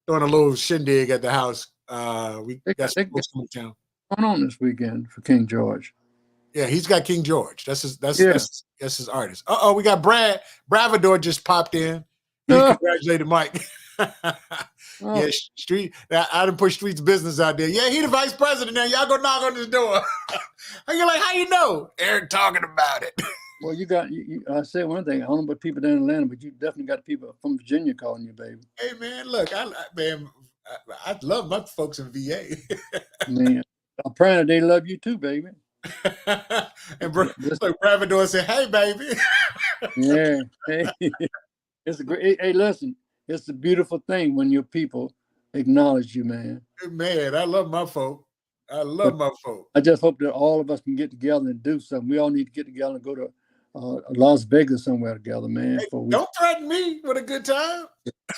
throwing a little shindig at the house. We got some folks coming to town. Going on this weekend for King George. Yeah, he's got King George. That's his artist. We got Brad. Bravador just popped in. He congratulated Mike. Yeah, Street. I done push Street's business out there. Yeah, he the vice president now. Y'all go knock on his door. And you're like, how you know? Eric talking about it. Well, you got. I said one thing. I don't know about people down in Atlanta, but you definitely got people from Virginia calling you, baby. Hey man, look, I love my folks in VA. Man, I'm proud they love you too, baby. And Bravador said, "Hey, baby." Yeah. Hey, it's a great. Hey, listen, it's a beautiful thing when your people acknowledge you, man. Man, I love my folk. I just hope that all of us can get together and do something. We all need to get together and go to Las Vegas somewhere together, man. Hey, don't threaten me with a good time.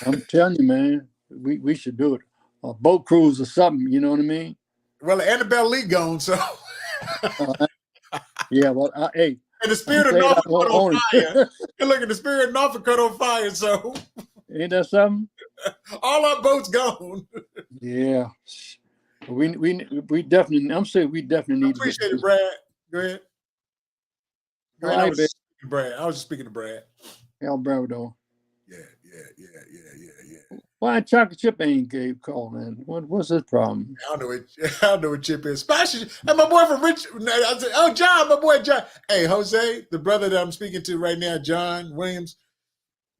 I'm telling you, man, we should do it. A boat cruise or something, you know what I mean? Well, Annabelle Lee gone, so. Yeah, well, hey. And the spirit of Norfolk caught on fire. It. And look at the spirit of Norfolk caught on fire, so. Ain't that something? All our boats gone. Yeah. We definitely, I'm saying we definitely need to appreciate it, Brad. Go ahead. Go ahead. I was just speaking to Brad. How Brad doing? Yeah. Why chocolate chip ain't gave call, man? What's his problem? I don't know what Chip is. Especially, and my boy from Rich. I said, oh, John, my boy John. Hey, Jose, the brother that I'm speaking to right now, John Williams.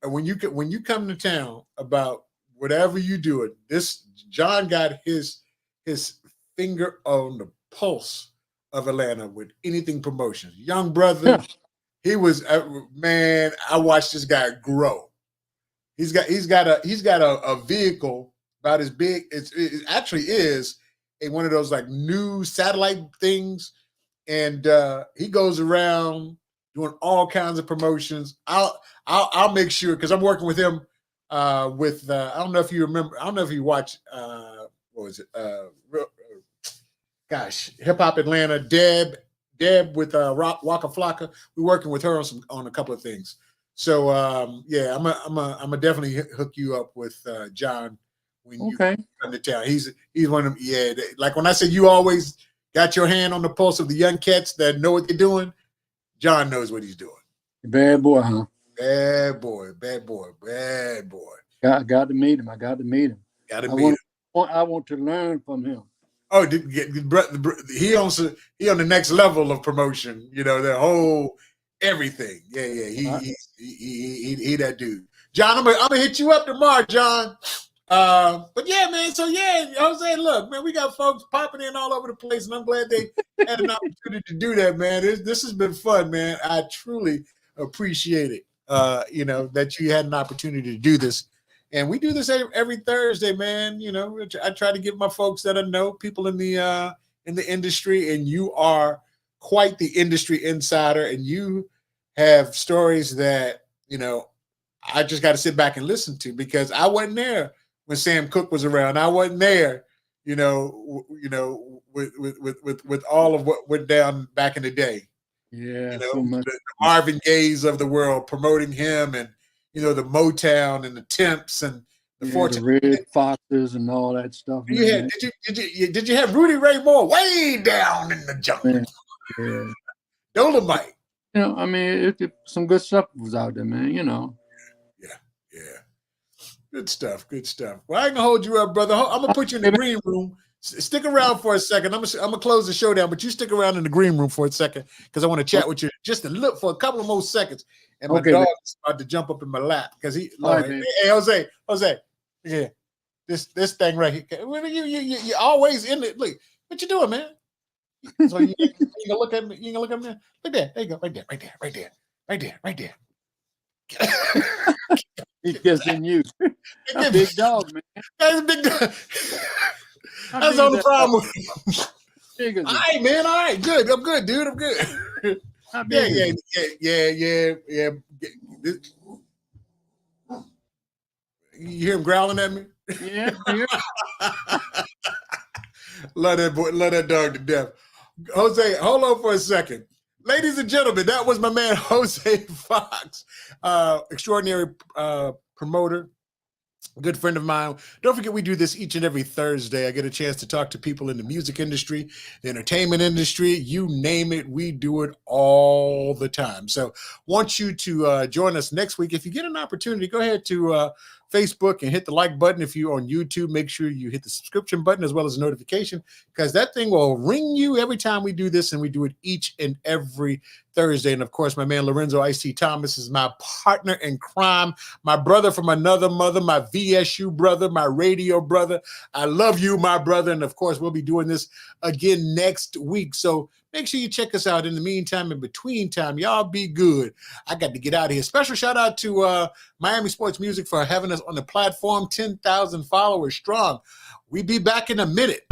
When you come to town about whatever you do it, this John got his finger on the pulse of Atlanta with anything promotions. Young brother, he was man. I watched this guy grow. He's got a vehicle about as big. It actually is one of those like new satellite things, and he goes around doing all kinds of promotions. I'll make sure because I'm working with him. With I don't know if you remember. I don't know if you watch. What was it? Hip Hop Atlanta. Deb with Waka Flocka. We're working with her on a couple of things. So yeah, I'm a definitely hook you up with John when you come to town. He's one of them. Yeah, like when I said you always got your hand on the pulse of the young cats that know what they're doing. John knows what he's doing. Bad boy, huh? Bad boy. Got to meet him. I want to learn from him. Oh, he on the next level of promotion. You know, the whole everything. Yeah. He that dude. John, I'm gonna hit you up tomorrow, John. But yeah, man. So yeah, Jose, look, man, we got folks popping in all over the place, and I'm glad they had an opportunity to do that, man. This has been fun, man. I truly appreciate it. That you had an opportunity to do this. And we do this every Thursday, man. You know, I try to give my folks that I know, people in the industry, and you are quite the industry insider, and you have stories that, I just got to sit back and listen to because I wasn't there when Sam Cooke was around. I wasn't there, with all of what went down back in the day. Yeah, so much. The Marvin Gaye's of the world promoting him, and the Motown and the Temps and the Fortune, the Red Foxes and all that stuff. Did you have Rudy Ray Moore way down in the jungle? Yeah. Dolomite. I mean, some good stuff was out there, man. Yeah. Good stuff. Well, I ain't gonna hold you up, brother. I'm gonna put you in the green room. Stick around for a second. I'm gonna close the show down, but you stick around in the green room for a second because I want to chat with you just a look for a couple of more seconds. And my dog is about to jump up in my lap because hey, Jose, yeah, this thing right here. You always in it. Look, what you doing, man? So you gonna look at me? You gonna look at me? Look there. There you go. Right there. He's kissing you. A big dog, man. That's a big dog. That's on the problem. All right, man. All right, good. I'm good, dude. I'm good. Yeah. You hear him growling at me? Yeah. Love that boy. Love that dog to death. Jose, hold on for a second. Ladies and gentlemen, that was my man Hosea Fox, extraordinary promoter, a good friend of mine. Don't forget, we do this each and every Thursday. I get a chance to talk to people in the music industry, the entertainment industry, you name it. We do it all the time. So want you to join us next week. If you get an opportunity, go ahead to Facebook and hit the like button. If you're on YouTube, make sure you hit the subscription button as well as a notification because that thing will ring you every time we do this, and we do it each and every Thursday. And of course, my man Lorenzo I. Thomas is my partner in crime, my brother from another mother, my VSU brother, my radio brother. I love you, my brother. And of course, we'll be doing this again next week. So make sure you check us out. In the meantime, in between time, y'all be good. I got to get out of here. Special shout out to Miami Sports Music for having us on the platform, 10,000 followers strong. We be back in a minute.